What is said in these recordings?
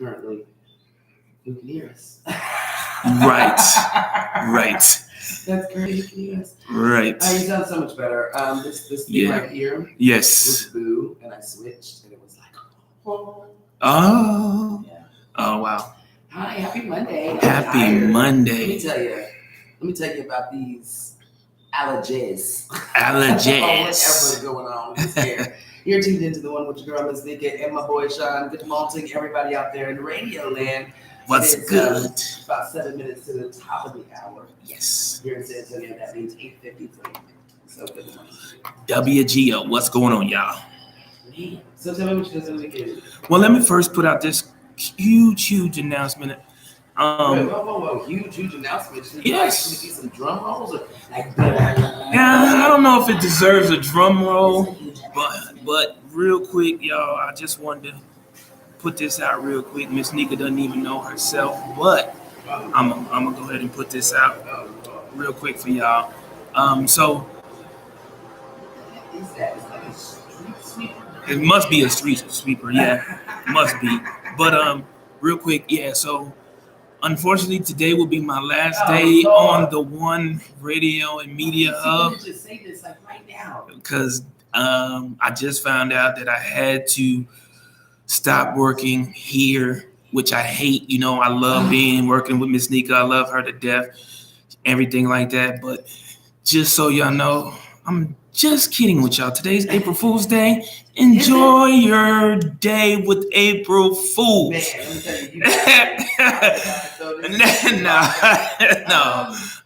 currently, who can hear us. Right. That's crazy. You can hear us. Right. You sound so much better. This thing right here. Yes. Was Boo, and I switched, and it was like, oh. Yeah. Oh wow. Hi, happy Monday. Happy Monday. Let me tell you about these allergies. Allergies. Whatever going on with here. You're tuned into the one with your girl Ms.Neka and my boy Sean. Good morning, everybody out there in radio land. What's good? About 7 minutes to the top of the hour. Yes. Here in San Antonio, that means 8:53. So good morning. WGO. What's going on, y'all? So tell me what you did this weekend. Well, let me first put out this huge announcement. Whoa. Huge announcement. Yes. Like, some drum rolls? Or like, yeah, I don't know if it deserves a drum roll, but real quick, y'all, I just wanted to put this out real quick. Ms.Neka doesn't even know herself, but I'm gonna go ahead and put this out real quick for y'all. So it must be a street sweeper, yeah, must be. But real quick, yeah. So unfortunately, today will be my last day on the One Radio and Media Hub. Just say this like right now. Because I just found out that I had to stop working here, which I hate. You know, I love working with Ms.Neka. I love her to death, everything like that. But just so y'all know, I'm just kidding with y'all. Today's April Fool's Day. Enjoy your day with April Fools. Man, let me tell you, No,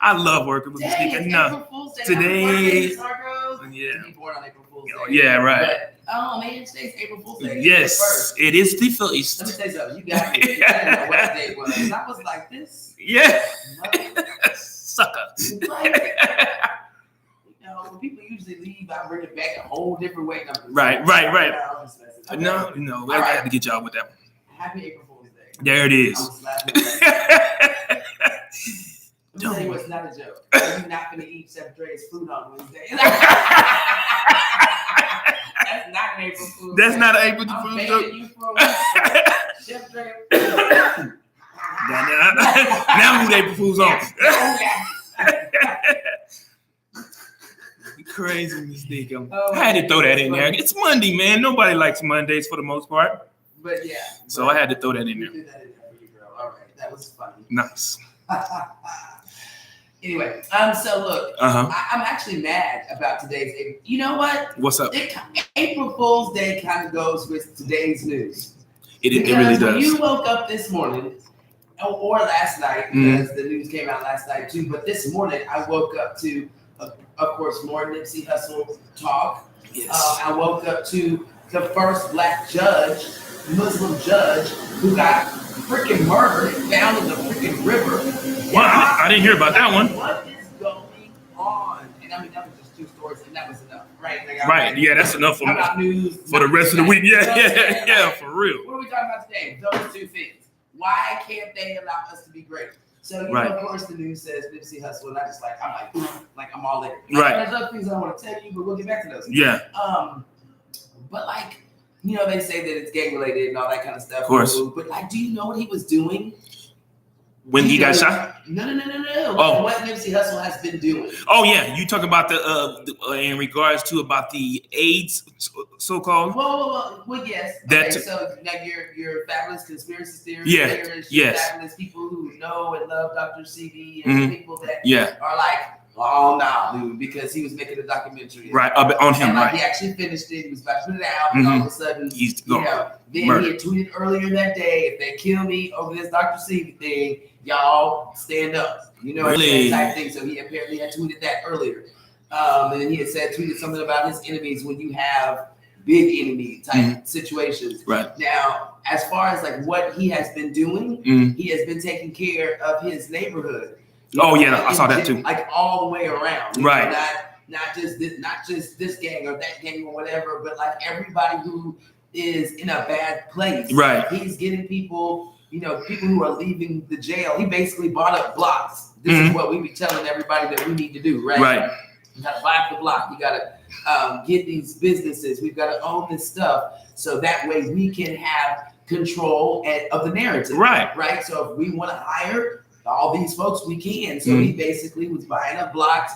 I love working with Ms.Neka. No, today, yeah. Born on April Fool's Day. Yeah, right. But, man, today's April Fool's Day. Yes, it is the first. Let me tell you something. You got me. I didn't know what day it was. And I was like, this. Yeah. Sucker. When people usually leave, I bring it back a whole different way. Right. No, I had to get y'all with that one. Happy April Fool's Day. There it is. I'm telling you, it's not a joke. You're not going to eat Chef Dre's food on Wednesday. That's not an April Fool's That's Day. not an April Fool's joke. You for a week. Chef Dre. Now who April Fool's on? Crazy mistake. I had to throw that in there. It's Monday, man. Nobody likes Mondays for the most part. But yeah. So I had to throw that in there. You threw that in there for you, girl. All right. That was funny. Nice. Anyway, so look, I'm actually mad about today's. You know what? What's up? April Fool's Day kind of goes with today's news. It really does. When you woke up this morning, or last night, because the news came out last night too, but this morning I woke up to, of course, more Nipsey Hussle talk. Yes. I woke up to the first black judge, Muslim judge, who got freaking murdered, found in the freaking river. Wow, I didn't hear about that one. What is going on? And I mean, that was just 2 stories, and that was enough, right? Right, yeah, that's enough for the rest of the week. Yeah, for real. What are we talking about today? Those 2 things. Why can't they allow us to be great? So, you know, of course, the news says Nipsey Hussle, and I'm all in. Right. There's other things I want to tell you, but we'll get back to those. Yeah. But like, you know, they say that it's gang related and all that kind of stuff. Of course. But like, do you know what he was doing when he got shot? No. Oh. What Nipsey Hussle has been doing. Oh yeah, you talking about the in regards to about the AIDS, so-called? Well, yes. Okay, so now your fabulous conspiracy theorists, fabulous people who know and love Dr. CD, and people that are like, oh no, dude, because he was making a documentary on him, and he actually finished it. He was about to put it out, and all of a sudden, he's then he had tweeted earlier that day, if they kill me over this Dr. CD thing, y'all stand up. You know, really? Type thing. So he apparently had tweeted that earlier. And then he had tweeted something about his enemies when you have big enemy type situations. Right. Now, as far as like what he has been doing, he has been taking care of his neighborhood. I saw that too. Like all the way around. Right. Not just this gang or that gang or whatever, but like everybody who is in a bad place. Right. He's getting people, people who are leaving the jail. He basically bought up blocks. This is what we be telling everybody that we need to do, right? Right. You got to buy up the block. You got to get these businesses. We've got to own this stuff so that way we can have control of the narrative. Right. So if we want to hire all these folks, we can. So he basically was buying up blocks,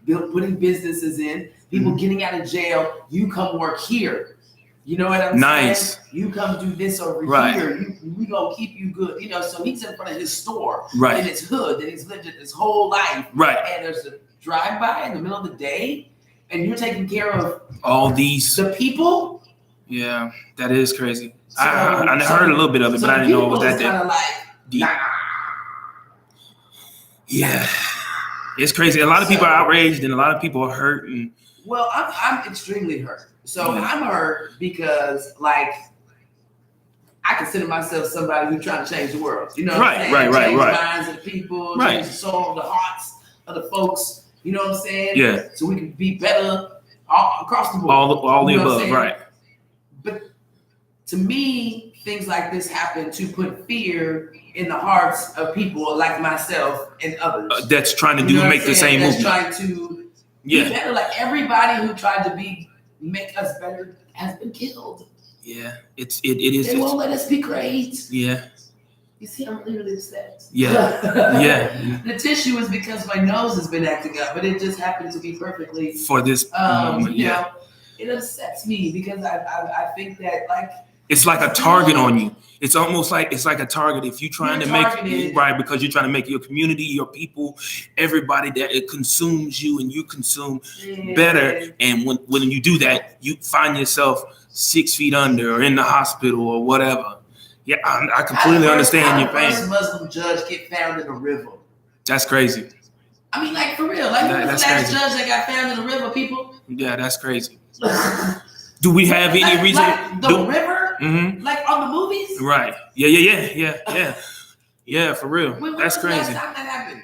putting businesses in, people getting out of jail. You come work here. You know what I'm saying? You come do this over here. We gonna keep you good. You know, so he's in front of his store in his hood that he's lived in his whole life. And there's a drive-by in the middle of the day, and you're taking care of all the people. Yeah, that is crazy. So, I heard a little bit of it, but I didn't know it was that deep. Yeah, it's crazy. A lot of people are outraged, and a lot of people are hurt. And well, I'm extremely hurt. So I'm hurt because, like, I consider myself somebody who's trying to change the world. You know what I'm saying? Change the minds of the people, change the soul, the hearts of the folks. You know what I'm saying? Yeah. So we can be better all across the board. All the above, right? But to me, things like this happen to put fear in the hearts of people like myself and others. That's trying to make the same movement. That's trying to be better. Like everybody who tried to make us better has been killed. Yeah, it is. They won't let us be great. Yeah. You see, I'm really upset. Yeah. Yeah. The tissue is because my nose has been acting up, but it just happened to be perfectly for this moment. You know, it upsets me because I think that, like, it's like a target on you. It's almost like a target. If you're trying to make because you're trying to make your community, your people, everybody that it consumes you and you consume better. And when you do that, you find yourself 6 feet under or in the hospital or whatever. Yeah, I completely understand your pain. How did the first Muslim judge get found in a river? That's crazy. I mean, like, for real. Like, who was the last judge that got found in the river, people? Yeah, that's crazy. Do we have any reason? Like the river? Mm-hmm. Like on the movies? Right. Yeah. Yeah, for real. That's crazy. Last time that happened?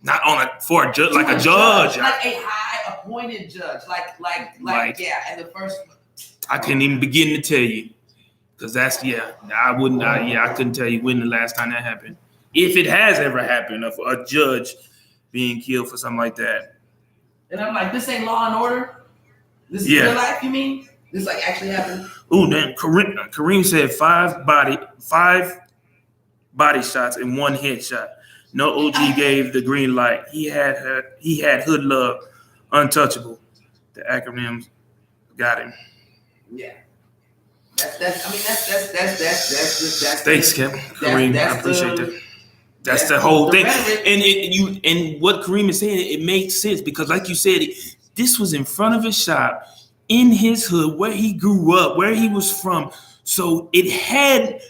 Not for a judge, like a judge. Like a high appointed judge. Like, and the first one. I couldn't even begin to tell you. Because that's, I couldn't tell you when the last time that happened. If it has ever happened, of a judge being killed for something like that. And I'm like, this ain't Law and Order? This is real life, you mean? This like actually happened? Ooh, then Kareem said 5 body shots and 1 headshot. No OG gave the green light. He had hood love, untouchable. The acronyms got him. Yeah. That's thanks, Kevin. Kareem, I appreciate that. That's the whole thing. And what Kareem is saying, it makes sense because, like you said, this was in front of his shop, in his hood, where he grew up, where he was from. So it had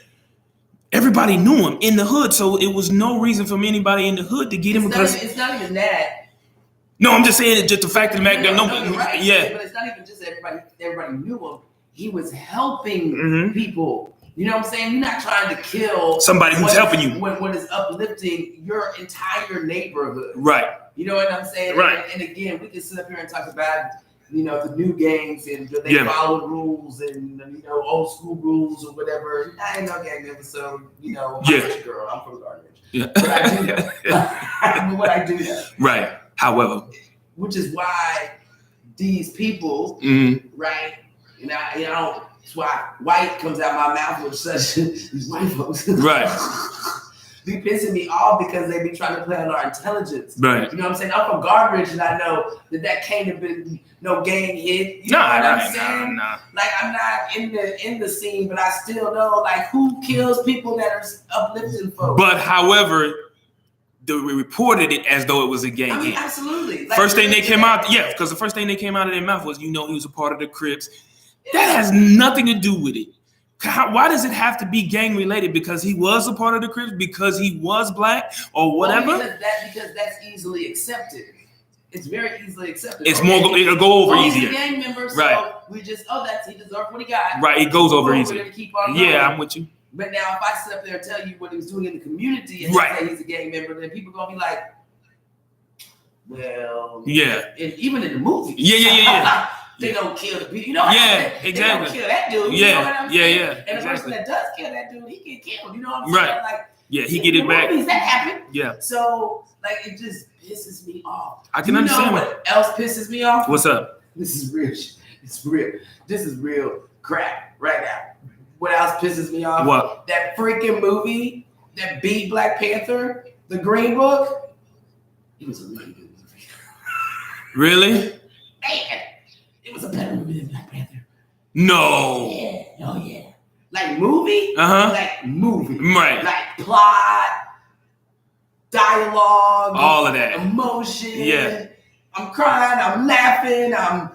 everybody knew him in the hood. So it was no reason from anybody in the hood to get him because it's not even that. No, I'm just saying it. Just the fact of the matter. But it's not even just everybody knew him. He was helping people. You know what I'm saying? You're not trying to kill somebody who's helping you. What is uplifting your entire neighborhood. Right. You know what I'm saying? Right. And again, we can sit up here and talk about, the new gangs and do they follow rules and, old school rules or whatever. I ain't no gang member, so, I'm a girl. I'm from Garbage. Yeah. But I do know. What I do know. Right. However. Which is why these people, right, that's why white comes out my mouth with such these white folks. Right. Be pissing me off because they be trying to play on our intelligence. Right. You know what I'm saying? I'm from Garbage and I know that can't have been no gang hit. You know what I'm saying? Nah. Like I'm not in the scene, but I still know like who kills people that are uplifting folks. But however, we reported it as though it was a gang hit. Absolutely. Like, first thing they came out, because the first thing that came out of their mouth was, he was a part of the Crips. That has nothing to do with it. Why does it have to be gang related? Because he was a part of the Crips? Because he was black or whatever? Because that's easily accepted. It's very easily accepted. It's more. It'll go over easier. He's a gang member, so right. We just he deserved what he got. Right. It goes over easier. Yeah, I'm with you. But now, if I sit up there and tell you what he was doing in the community and say he's a gang member, then people gonna be like, well, yeah. And even in the movie, yeah. They don't kill the people. Exactly. They don't kill that dude. Yeah. You know what I'm saying? Yeah. And the person that does kill that dude, he get killed. You know what I'm saying? Right. Like, he get it back. Movies, that happened. Yeah. So, like, it just pisses me off. I can understand. You know what else pisses me off? What's up? This is real. It's real. This is real crap right now. what else pisses me off? What? That freaking movie that beat Black Panther, The Green Book. It was a really good movie. Really? Man, it was a better movie than Black Panther. No. Yeah. Oh yeah. Like movie? Like movie. Right. Like plot, dialogue, all of that. Emotion. Yeah. I'm crying, I'm laughing, I'm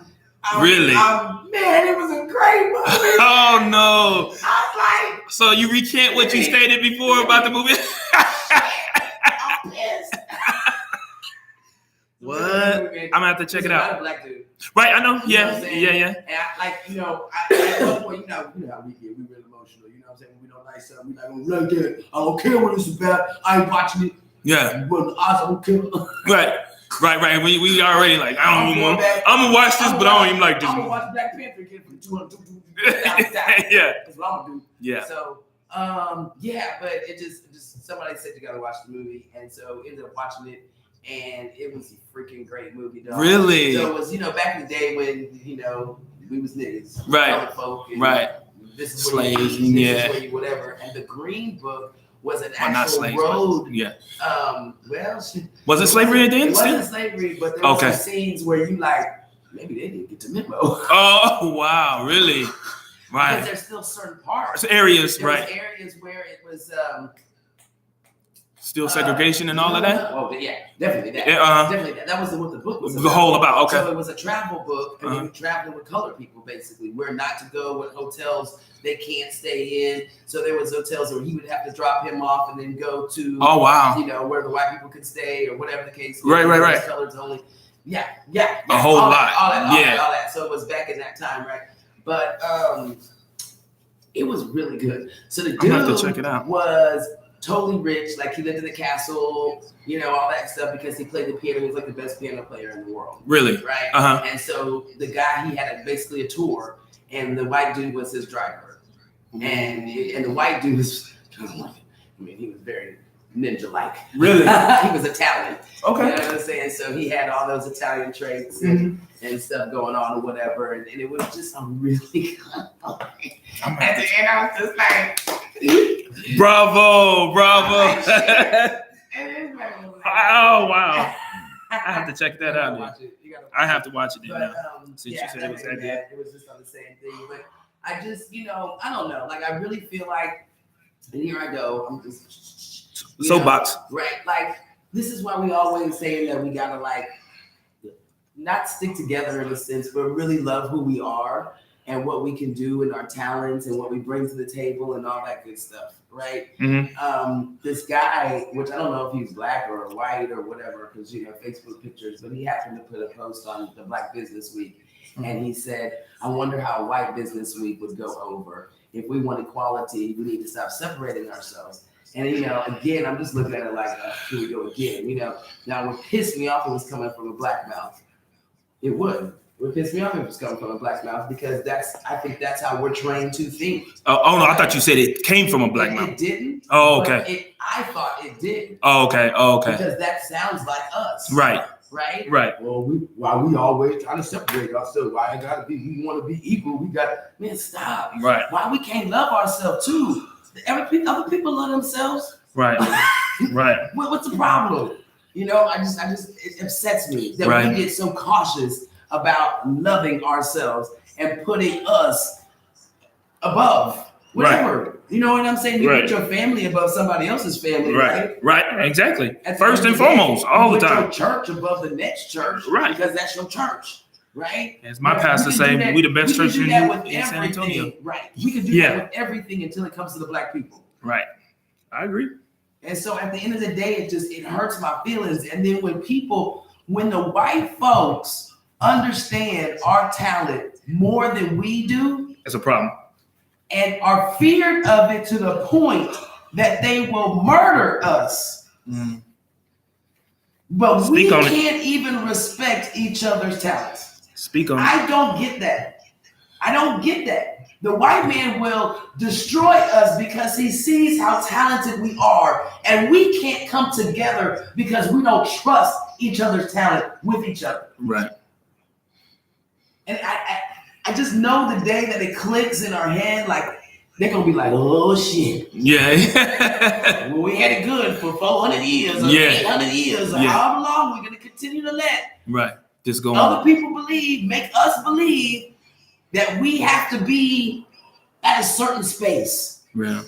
really? Man, it was a great movie. Oh no. I was like, so you recant what you stated before about the movie? I'm pissed. What? I'm gonna have to check it out. Not a black dude. Right, I know. Yeah, you know yeah. And at one point, you know how we get. We real emotional. You know what I'm saying? When we don't like something, we like, like that. I don't care what it's about. I ain't watching it. Yeah. But I don't care. Right. We already like, I'm gonna watch this, but I don't even like this. I'm gonna watch Black Panther again for 200. Yeah. That's what I'm gonna do. Yeah. So, but it just somebody said you gotta watch the movie, and so ended up watching it. And it was a freaking great movie, dog. Really? So it was, back in the day when, we was niggas. Right. Folk, right. This is slaves, this is where you whatever. And the Green Book was an actual road. Yeah. Was it slavery at the end? It wasn't slavery, but there was some scenes where you like, maybe they didn't get the memo. Oh, wow. Really? Right. Because there's still certain parts. Areas, there right. Was areas where it was... still segregation and all of that? Oh, yeah, definitely that. Definitely that. That was what the book was about. The whole about, okay. So it was a travel book, and we were traveling with colored people, basically. Where not to go, what hotels they can't stay in. So there was hotels where he would have to drop him off and then go to, where the white people could stay or whatever the case. Right. Colors only. Yeah. A whole lot. All that. So it was back in that time, right? But it was really good. So the dude was totally rich, like he lived in the castle, all that stuff because he played the piano. He was like the best piano player in the world. Really? Right? And so the guy, he had basically a tour, and the white dude was his driver. And the white dude was, he was very ninja-like. Really? He was Italian. Okay. You know what I'm saying? So he had all those Italian traits and stuff going on or whatever. And it was just a really good movie. At the end, I was just like... Bravo. Oh, wow. I have to check that out. I have to watch it now. Since you said it was that good. It was just on the same thing. But I just, I don't know. Like, I really feel like, and here I go, I'm just... Soapbox. Right. Like, this is why we always say that we gotta, like, not stick together in a sense, but really love who we are and what we can do and our talents and what we bring to the table and all that good stuff, right? Mm-hmm. This guy, which I don't know if he's black or white or whatever, because Facebook pictures, but he happened to put a post on the Black Business Week, and he said, "I wonder how White Business Week would go over. If we want equality, we need to stop separating ourselves." And again, I'm just looking at it like, here we go again. Now what pissed me off, it was coming from a black mouth. It would. What pissed me off if it was coming from a black mouth, because I think that's how we're trained to think. Oh no, I thought you said it came from a black mouth. It didn't. Oh, okay. I thought it did. Oh, okay. Because that sounds like us. Right. Well, why we always trying to separate ourselves? Why it gotta be? We want to be equal. We got stop. Right. Why we can't love ourselves too? Other people love themselves. Right. What's the problem? I just it upsets me that we get so cautious about loving ourselves and putting us above whatever. You know what I'm saying? You put your family above somebody else's family, right? Right, exactly. First and foremost, all the time. Your church above the next church, right? Because that's your church, right? As my pastor say, we the best church in San Antonio. Right. We can do that with everything until it comes to the black people. Right. I agree. And so at the end of the day, it hurts my feelings. And then when the white folks understand our talent more than we do, it's a problem. And are feared of it to the point that they will murder us. But we can't even respect each other's talents. Speak on it. I don't get that. The white man will destroy us because he sees how talented we are, and we can't come together because we don't trust each other's talent with each other. Right. And I just know the day that it clicks in our head, like they're gonna be like, oh shit. Yeah. Well, we had it good for 400 years or 800 years or however long we're gonna continue to let just go other on. people make us believe that we have to be at a certain space. Yeah.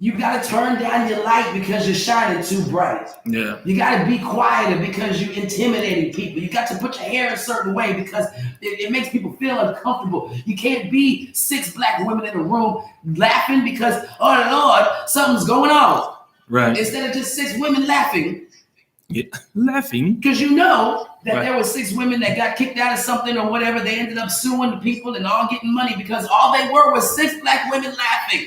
You got to turn down your light because you're shining too bright. Yeah. You got to be quieter because you're intimidating people. You got to put your hair a certain way because it makes people feel uncomfortable. You can't be 6 black women in a room laughing because, oh Lord, something's going on. Right. Instead of just 6 women laughing. Yeah. Laughing. Because you know that there were 6 women that got kicked out of something or whatever. They ended up suing the people and all getting money because all they were was 6 black women laughing.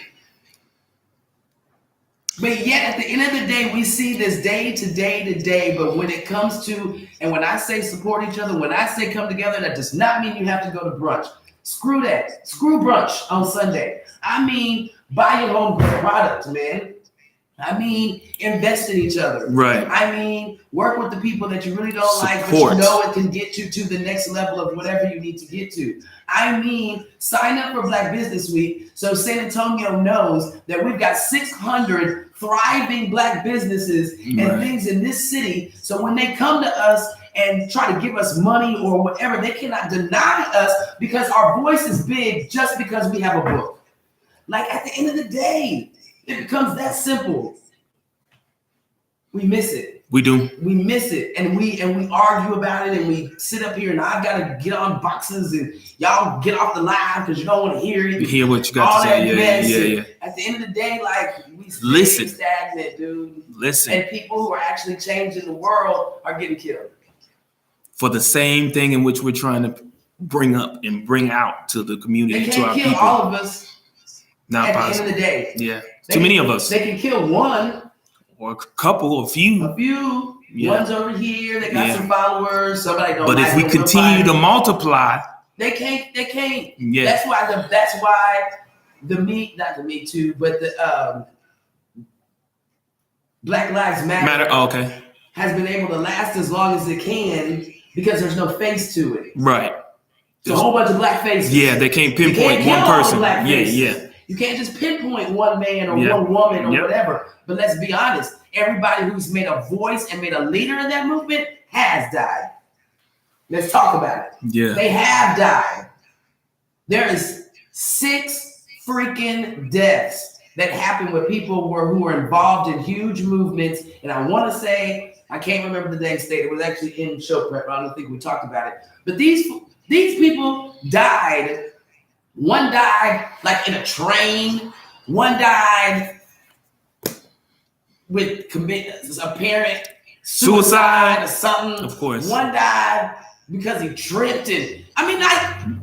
But yet, at the end of the day, we see this day to day to day. But when it comes to, and when I say support each other, when I say come together, that does not mean you have to go to brunch. Screw that. Screw brunch on Sunday. I mean, buy your own products, man. I mean, invest in each other. Right. I mean, work with the people that you really don't like, but you know it can get you to the next level of whatever you need to get to. I mean, sign up for Black Business Week so San Antonio knows that we've got 600 thriving Black businesses and things in this city. So when they come to us and try to give us money or whatever, they cannot deny us because our voice is big just because we have a book. Like at the end of the day, it becomes that simple. We miss it. We do. We miss it, and we argue about it, and we sit up here, and I've got to get on boxes, and y'all get off the line because you don't want to hear it. You hear what you got to say. Yeah. At the end of the day, like we stay stagnant, dude. Listen. And people who are actually changing the world are getting killed for the same thing in which we're trying to bring up and bring out to the community, to our people. They can't kill all of us. Not at possible. the end of the day. Yeah. Too many of us. They can kill one. Or a couple, a few. Yeah. One's over here. They got some followers. Somebody don't. But if we continue to multiply, they can't. Yeah. That's why the Me Too, but the Black Lives Matter. Okay. Has been able to last as long as it can because there's no face to it. Right. It's a whole bunch of black faces. Yeah, they can't pinpoint one person. Yeah. You can't just pinpoint one man or one woman or whatever. But let's be honest, everybody who's made a voice and made a leader in that movement has died. Let's talk about it. Yeah. They have died. There is 6 freaking deaths that happened with people who were involved in huge movements. And I want to say, I can't remember the dang state. It was actually in show prep. I don't think we talked about it. But these people died. One died like in a train. One died with apparent suicide or something. Of course. One died because he tripped and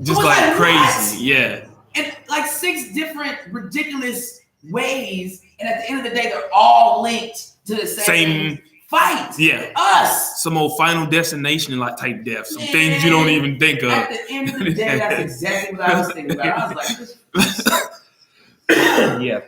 just like crazy. Yeah. And like 6 different ridiculous ways. And at the end of the day, they're all linked to the same fight. Yeah. Us. Some old Final Destination like type death. Some things you don't even think of. At the end of the day, that's exactly what I was thinking about. I was like, yeah.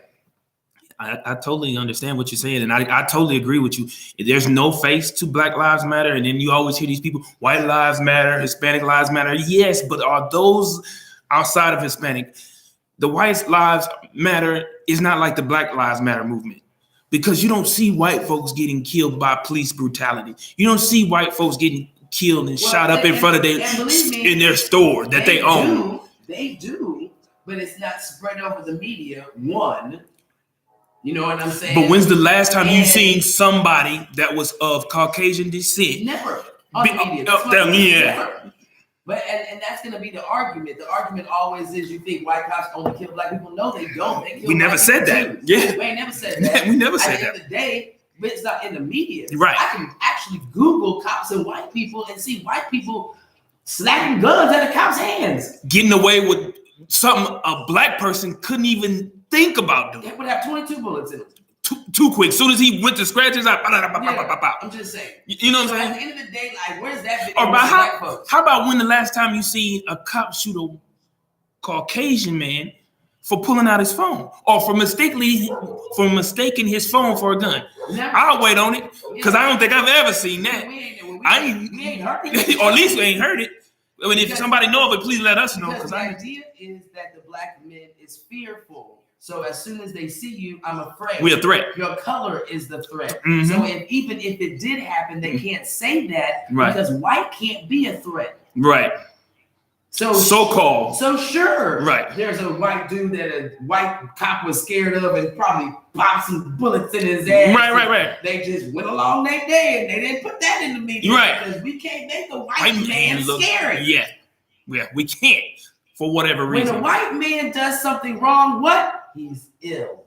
I totally understand what you're saying. And I totally agree with you. There's no face to Black Lives Matter. And then you always hear these people, white lives matter, Hispanic lives matter. Yes, but are those outside of Hispanic? The white lives matter is not like the Black Lives Matter movement. Because you don't see white folks getting killed by police brutality. You don't see white folks getting killed and shot up in front of in their store that they own. They do, but it's not spread over the media. One, you know what I'm saying? But when's the last time you seen somebody that was of Caucasian descent? Never. On the media. Never. But and that's going to be the argument. The argument always is you think white cops only kill black people. No, they don't. They kill we never said that. Too. Yeah. We ain't never said that. We never said that. At the end of the day, it's not in the media. Right. I can actually Google cops and white people and see white people slapping guns out of cops' hands. Getting away with something a black person couldn't even think about doing. They would have 22 bullets in them. Too quick. As soon as he went to scratch his eye, I'm just saying. You know what I'm saying? At the end of the day, like, where's that video? Or how about when the last time you seen a cop shoot a Caucasian man for pulling out his phone or for mistaking his phone for a gun? Never. I'll wait on it because I don't think I've ever seen that. We ain't heard it. Or at least we ain't heard it. I mean, if somebody know of it, please let us know. Because the idea is that the black man is fearful. So as soon as they see you, I'm afraid. We're a threat. Your color is the threat. Mm-hmm. So even if it did happen, they can't say that because white can't be a threat. Right. So-called. So sure. Right. There's a white dude that a white cop was scared of and probably popped some bullets in his ass. Right. They just went along their day and they didn't put that in the media. Right. Because we can't make a white man scary. Yeah, we can't for whatever reason. When a white man does something wrong, what? He's ill.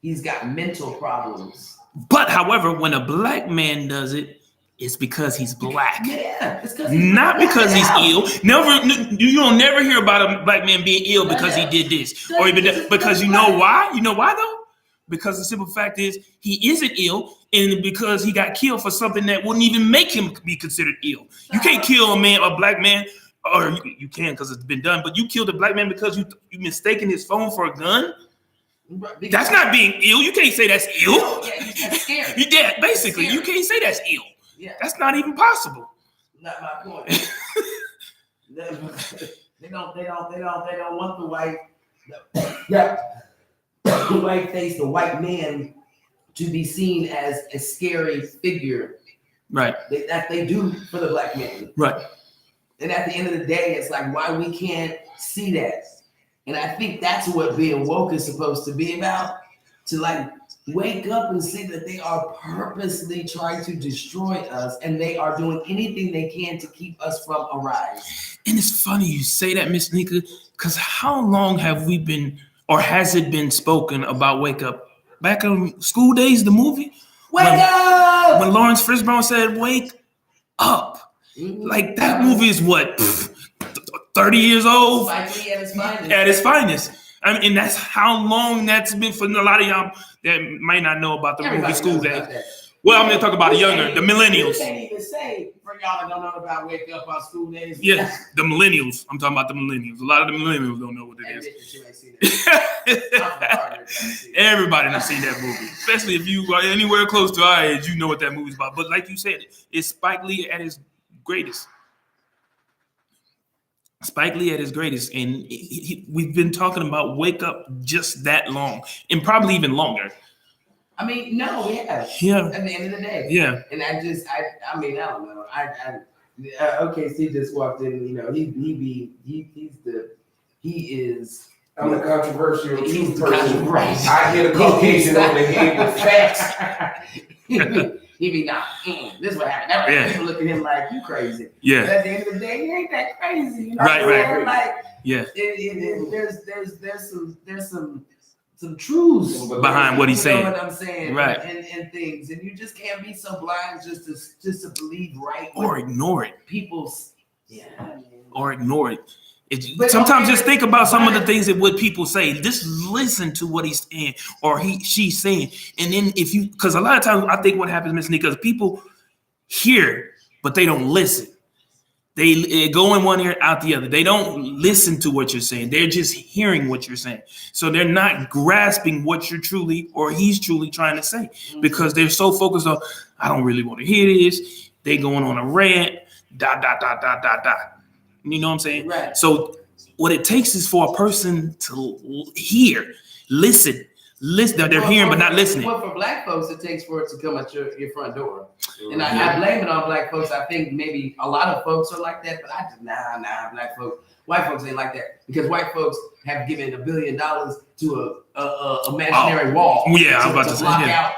He's got mental problems. But however, when a black man does it, it's because he's black. Yeah, it's because not because he's ill. You don't never hear about a black man being ill because he did this, or even because you know why? You know why though? Because the simple fact is he isn't ill, and because he got killed for something that wouldn't even make him be considered ill. You can't kill a black man. Or you can because it's been done, but you killed a black man because you mistaken his phone for a gun. Because that's not being ill. You can't say that's ill. Yeah, that's scary. Yeah, basically, you can't say that's ill. Yeah, that's not even possible. Not my point. They don't want the white face, the white man, to be seen as a scary figure. Right. That they do for the black man. Right. And at the end of the day, it's like why we can't see that. And I think that's what being woke is supposed to be about. To like wake up and see that they are purposely trying to destroy us and they are doing anything they can to keep us from a rise. And it's funny you say that, Ms.Neka, because how long have we been, or has it been spoken about wake up? Back in School Days, the movie? Wake up! When Lawrence Fishburne said, wake up. Like that movie is what, 30 years old? At its finest. At its finest. I mean, and that's how long that's been for a lot of y'all that might not know about the movie School Days. Well, I'm going to talk about the millennials. You can't even say for y'all that don't know about Wake Up on School Days. Yeah, the millennials. I'm talking about the millennials. A lot of the millennials don't know what it is. Everybody done seen that movie. Especially if you are anywhere close to our age, you know what that movie's about. But like you said, it's Spike Lee at his greatest. Spike Lee at his greatest. And we've been talking about Wake Up just that long. And probably even longer. I mean, no, we have. Yeah. At the end of the day. Yeah. And I don't know. OKC just walked in. You know, he is. I'm the controversial person. Right. I hit a Caucasian on the head with facts. He be not. This is what happened. Yeah. People look at him like you crazy. Yeah. But at the end of the day, he ain't that crazy. You know right. Like, yeah. There's some truths behind what he's saying. You know what I'm saying? Right. And things, and you just can't be so blind just to believe right or ignore it. People's or ignore it. Sometimes just think about some of the things that what people say. Just listen to what he's saying or she's saying, and then because a lot of times I think what happens, Ms.Neka, is people hear but they don't listen. They go in one ear, out the other. They don't listen to what you're saying. They're just hearing what you're saying. So they're not grasping what you're truly or he's truly trying to say because they're so focused on, I don't really want to hear this. They going on a rant, ... You know what I'm saying? Right. So what it takes is for a person to hear, listen. They're hearing but not listening. Well, for black folks, it takes for it to come at your front door. And I blame it on black folks. I think maybe a lot of folks are like that, but black folks. White folks ain't like that because white folks have given $1 billion to a imaginary wall. Yeah, I was about to say block out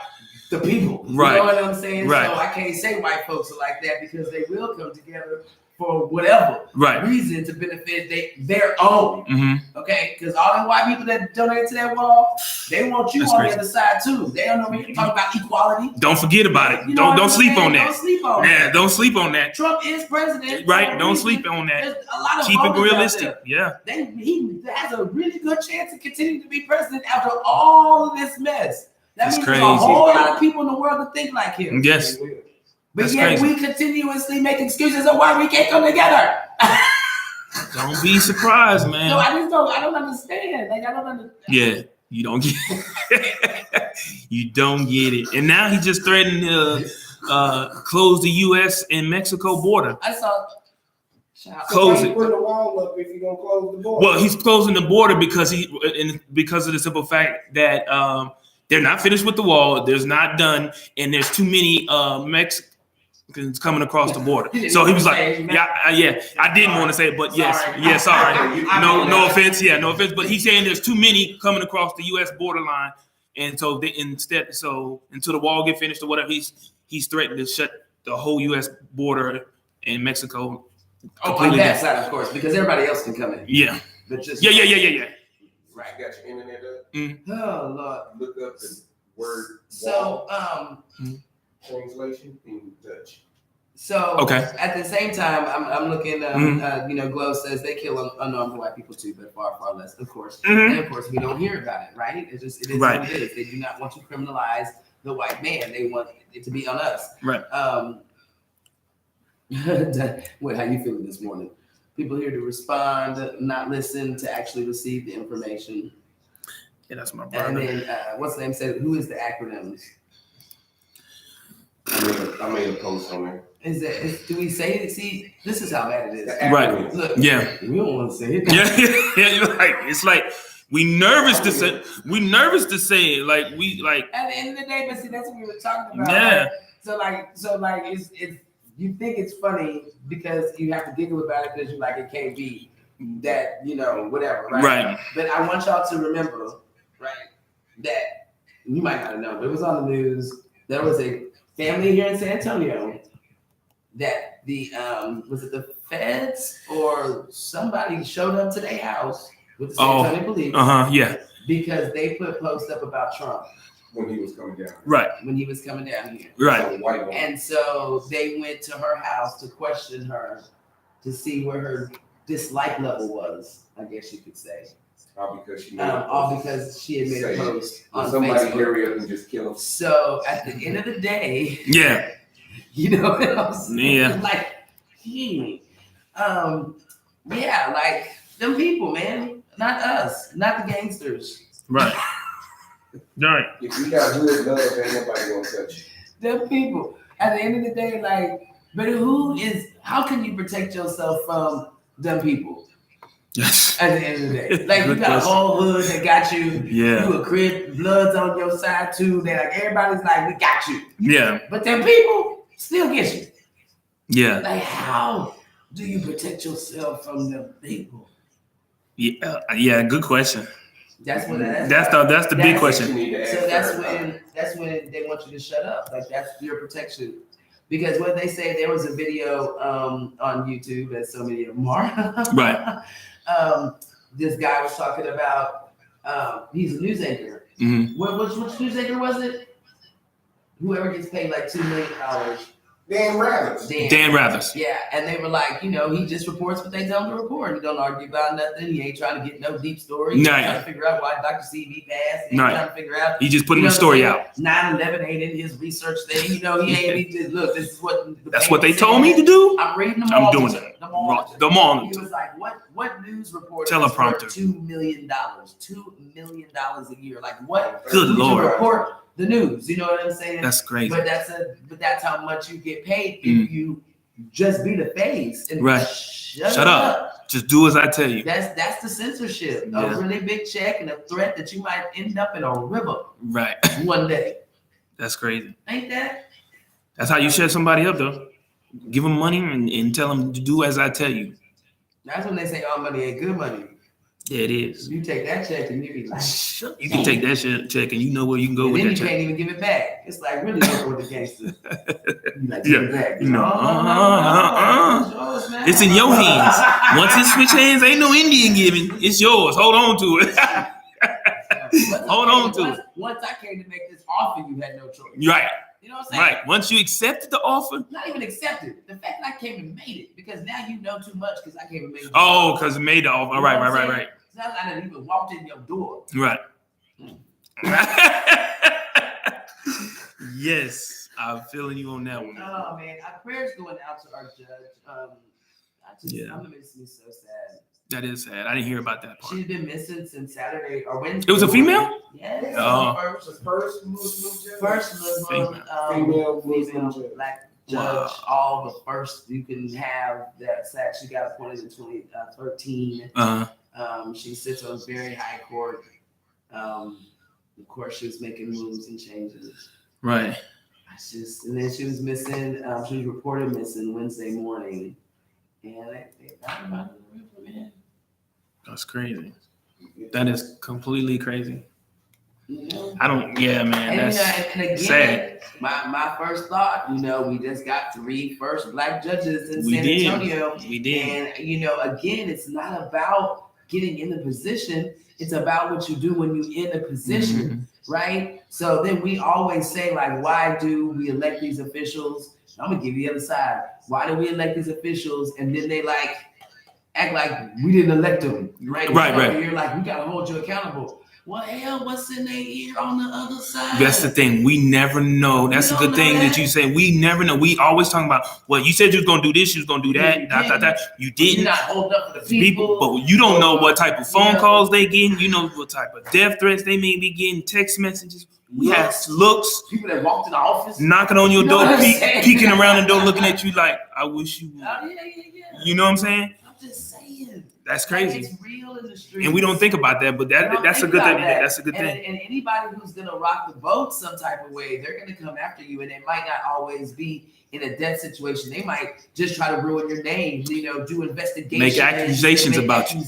the people. Right. You know what I'm saying? Right. So I can't say white folks are like that because they will come together for whatever reason to benefit their own. Mm-hmm. Okay? Because all the white people that donate to that wall, they want you on the other side too. They don't know when you talk about equality. Don't forget about it. Don't sleep on that. Don't sleep on that. Don't sleep on that. Trump is president. Right. Don't sleep on that. There's a lot of keep it realistic. Yeah. He has a really good chance to continue to be president after all of this mess. That means crazy. There's a whole lot of people in the world that think like him. Yes. But yet we continuously make excuses of why we can't come together. Don't be surprised, man. No, I don't understand. Like I don't understand. Yeah, you don't get it. You don't get it. And now he just threatened to close the U.S. and Mexico border. I saw Close it. Put the wall up if you're gonna close the border. Well, he's closing the border because of the simple fact that they're not finished with the wall. There's not done, and there's too many Mexicans coming across the border. So he was like, yeah. I didn't want to say it, but yes, sorry. No offense. Yeah, no offense. But he's saying there's too many coming across the U.S. borderline, and so until the wall get finished or whatever, he's threatened to shut the whole U.S. border in Mexico. On that side, of course, because everybody else can come in. Yeah. But just Right. You got your internet up? Oh, Lord. Look up the word So, translation in Dutch. So okay. At the same time, I'm looking. Glow says they kill unarmed white people too, but far less, of course. And of course, we don't hear about it, right? It is right. what it is. They do not want to criminalize the white man. They want it to be on us. Right. What? How you feeling this morning? People here to respond, not listen, to actually receive the information. Yeah, that's my brother. And then what's the name? Said who is the acronyms? I made a post on there. Do we say it? See, this is how bad it is. Right. Look, yeah. We don't want to say it. Yeah. You're like, it's like we nervous to say it. Like we like. At the end of the day, but see, that's what we were talking about. Yeah. Right? So it's you think it's funny because you have to giggle about it because you're like, it can't be that, whatever, right? Right. But I want y'all to remember, right, that you might not know, but it was on the news. There was a family here in San Antonio that was it the feds or somebody showed up to their house with the San Antonio police. Yeah. Because they put posts up about Trump. When he was coming down. Right. When he was coming down here. Right. And so they went to her house to question her to see where her dislike level was, I guess you could say. All because she had made a post on somebody Facebook. hurry up and just kill him. So at the end of the day, yeah, you know what I'm saying? Yeah. Like, like them people, man, not us, not the gangsters. Right. Right. If you got good love, ain't nobody gonna touch you. Them people. At the end of the day, like, but how can you protect yourself from them people? Yes. At the end of the day. Like, you got a whole hood that got you. Yeah. You a crib, blood's on your side too. That like everybody's like, we got you. Yeah. But them people still get you. Yeah. Like, how do you protect yourself from them people? Yeah. Yeah. Good question. That's the big question. So that's when they want you to shut up. Like, that's your protection. Because what they say, there was a video on YouTube, as so many of them are. Right. This guy was talking about he's a news anchor. Mm-hmm. Which news anchor was it? Whoever gets paid like $2 million. Dan Rathers. Yeah, and they were like, he just reports what they tell him to report. He don't argue about nothing. He ain't trying to get no deep story. He's trying to figure out why Dr. CV passed. He ain't trying to figure out. He just putting the story out. 9/11 ain't in his research thing. He ain't just look. This is what. That's what they told me to do. I'm reading them. I'm doing it. The morning. He was like, what news reporter? Teleprompter. $2 million. $2 million a year. Like what? Good Lord. Report the news. You know what I'm saying? That's crazy. But that's how much you get paid if you just be the face and shut up. Just do as I tell you. That's the censorship. A really big check and a threat that you might end up in a river. Right. One day. That's crazy. Ain't that? That's how you shut somebody up, though. Give them money and tell them to do as I tell you. That's when they say all money ain't good money. Yeah, it is. You take that check and you be like, you can take that check and you know where you can go with that check. Then you can't even give it back. It's like really working with the gangster. You like give it back. It's in your hands. Once it switch hands, ain't no Indian giving. It's yours. Hold on to it. Hold on to it. Once I came to make this offer, you had no choice. Right. You know what I'm saying? Right. Once you accepted the offer. Not even accepted. The fact that I came and made it. Because now you know too much because I came and made it. Oh, because it made the offer. Right. It's not like I didn't even walked in your door. Right. Yes. I'm feeling you on that one. Oh, man. Our prayers going out to our judge. I'm missing me so sad. That is sad. I didn't hear about that part. She's been missing since Saturday or Wednesday. It was a female? Yes. First Muslim female Black judge all the first. You can have that. She got appointed in 2013. She sits on a very high court. Of course, she was making moves and changes. Right. And then she was missing. She was reported missing Wednesday morning, and they found her out in the river, man. That's crazy. That is completely crazy. You know? I don't. Yeah, man. And, that's and again, sad. My first thought, we just got 3 first Black judges in San Antonio. We did. And again, it's not about getting in the position. It's about what you do when you're in the position, right? So then we always say, like, why do we elect these officials? I'm gonna give you the other side. Why do we elect these officials? And then they act like we didn't elect them, right? Right. You're like, we gotta hold you accountable. Well, hell, what's in their ear on the other side? That's the thing. We never know. That's a good thing that you say. We never know. We always talking about, well, you said you was going to do this, you was going to do that. You didn't. You're not holding up for the people. But you don't know what type of phone calls they getting. You know what type of death threats they may be getting, text messages. We have looks. People that walked in the office. Knocking on your door, peeking around the door, looking at you like, I wish you would. Yeah. You know what I'm saying? I'm just saying. That's crazy. It's real in the streets. And we don't think about that, but that's a good thing. That's a good thing. And anybody who's gonna rock the boat some type of way, they're gonna come after you, and it might not always be in a death situation. They might just try to ruin your name, do investigations, make accusations about you.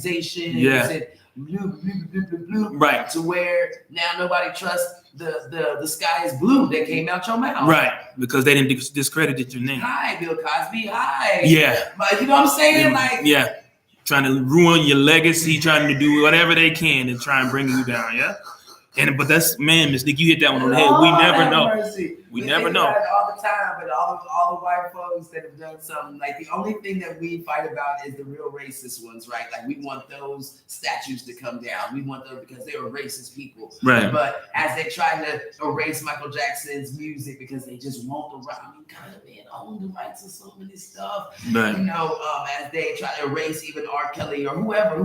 Yeah. Right. To where now nobody trusts the sky is blue that came out your mouth. Right. Because they didn't discredit your name. Hi, Bill Cosby. Hi. Yeah. But you know what I'm saying? Yeah. Trying to ruin your legacy, trying to do whatever they can to try and bring you down. Yeah. But that's, man, Ms.Neka, you hit that one on the head. We never know. We never know. All the time, but all the white folks that have done something, like the only thing that we fight about is the real racist ones, right? Like we want those statues to come down. We want them because they were racist people. Right. But as they try to erase Michael Jackson's music because they just want the right, God, man, own the rights to so many stuff. Right. As they try to erase even R. Kelly or whoever,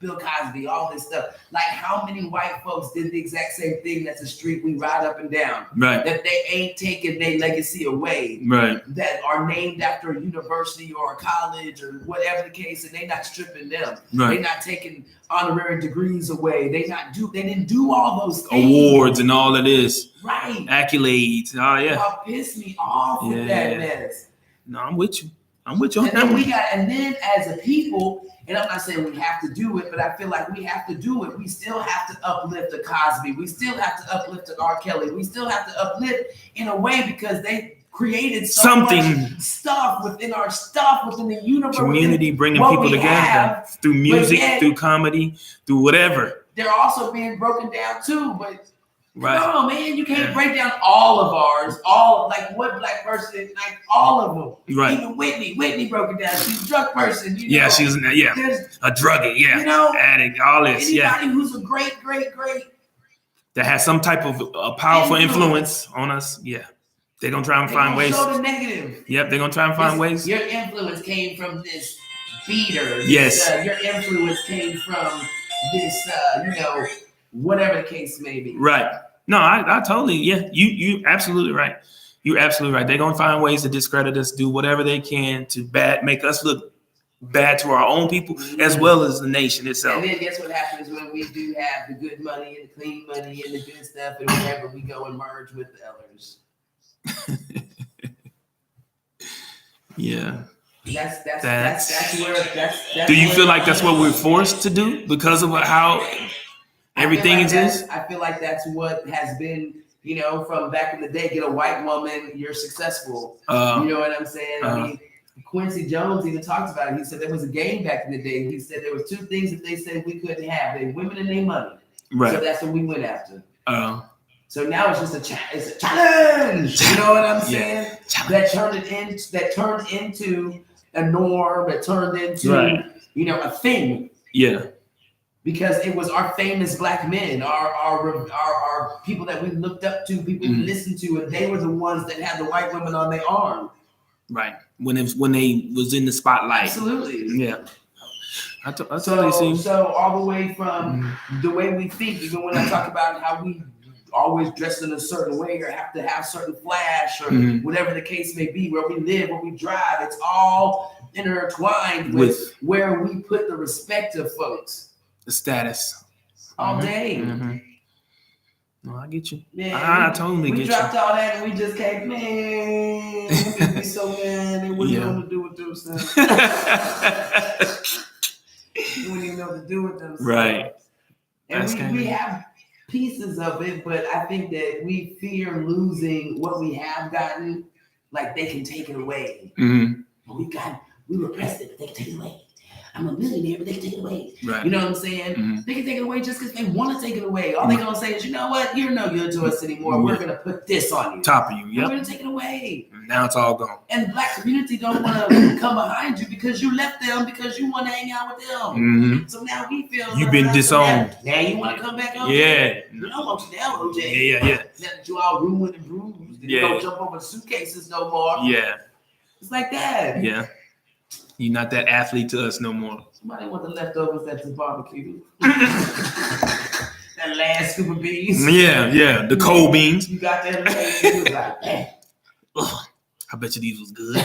Bill Cosby, all this stuff. Like how many white folks did the exact same thing? That's a street we ride up and down. Right. That they ain't taking their legacy away. Right. That are named after a university or a college or whatever the case, and they not stripping them. Right. They not taking honorary degrees away. They didn't do all those things. Awards and all of this. Right. Accolades. Oh yeah. Y'all piss me off with that mess. No, I'm with you. I'm with you on and that then then as a people, and I'm not saying we have to do it, but I feel like we have to do it. We still have to uplift the Cosby. We still have to uplift the R. Kelly. We still have to uplift in a way because they created something stuff within the universe. Community, bringing people together through music, through comedy, through whatever. They're also being broken down too, but right. Come on, man, you can't break down all of ours. What black person, all of them. Right. Even Whitney broke it down. She's a drug person. Yeah, she was a druggie. Yeah, addict. All this. Anybody who's a great that has some type of powerful influence on us. Yeah, they're gonna try and find ways. Show the negative. Yep, they're gonna try and find ways. Your influence came from this beater. Yes. Your influence came from this. Whatever the case may be. Right. No, I totally, you absolutely right. You're absolutely right. They're going to find ways to discredit us, do whatever they can to make us look bad to our own people as well as the nation itself. And then guess what happens when we do have the good money and the clean money and the good stuff and whatever, we go and merge with the others. Yeah. That's where. Do you feel like that's what we're forced to do because of how everything exists? I feel like that's what has been, from back in the day. Get a white woman, you're successful. You know what I'm saying? I mean, Quincy Jones even talks about it. He said there was a game back in the day. He said there was 2 things that they said we couldn't have: they women and they money. Right. So that's what we went after. So now it's just a challenge. You know what I'm saying? That turned into a norm. That turned into a thing. Yeah. Because it was our famous black men, our people that we looked up to, people we listened to, and they were the ones that had the white women on their arm. Right. When they was in the spotlight. Absolutely. Yeah. I totally see. So all the way from the way we think, even when I talk about how always dressed in a certain way or have to have certain flash or whatever the case may be, where we live, where we drive. It's all intertwined with where we put the respect of folks. The status. All day. No, I get you. Man, I totally get you. We dropped all that and we just came, man. We be so mad. They wouldn't know what to do with themselves. They wouldn't even know what to do with themselves. Right. And we have pieces of it, but I think that we fear losing what we have gotten. Like they can take it away. We were president, but they can take it away. I'm a millionaire, but they can take it away. Right. You know what I'm saying? They can take it away just because they want to take it away. All they're going to say is, you know what? You're no good to us anymore. We're going to put this on you. Top of you, We're going to take it away. Now it's all gone. And the Black community don't want to come behind you because you left them because you want to hang out with them. So now we feel you've been disowned. Now you want to come back on? Yeah. We don't want you now, OJ. Yeah. Now that you all ruined and bruised. You don't jump over suitcases no more. Yeah. It's like that. Yeah. You're not that athlete to us no more. Somebody want the leftovers at the barbecue. That last scoop of beans. Yeah. The cold beans. You got that last. You was like, I bet you these was good.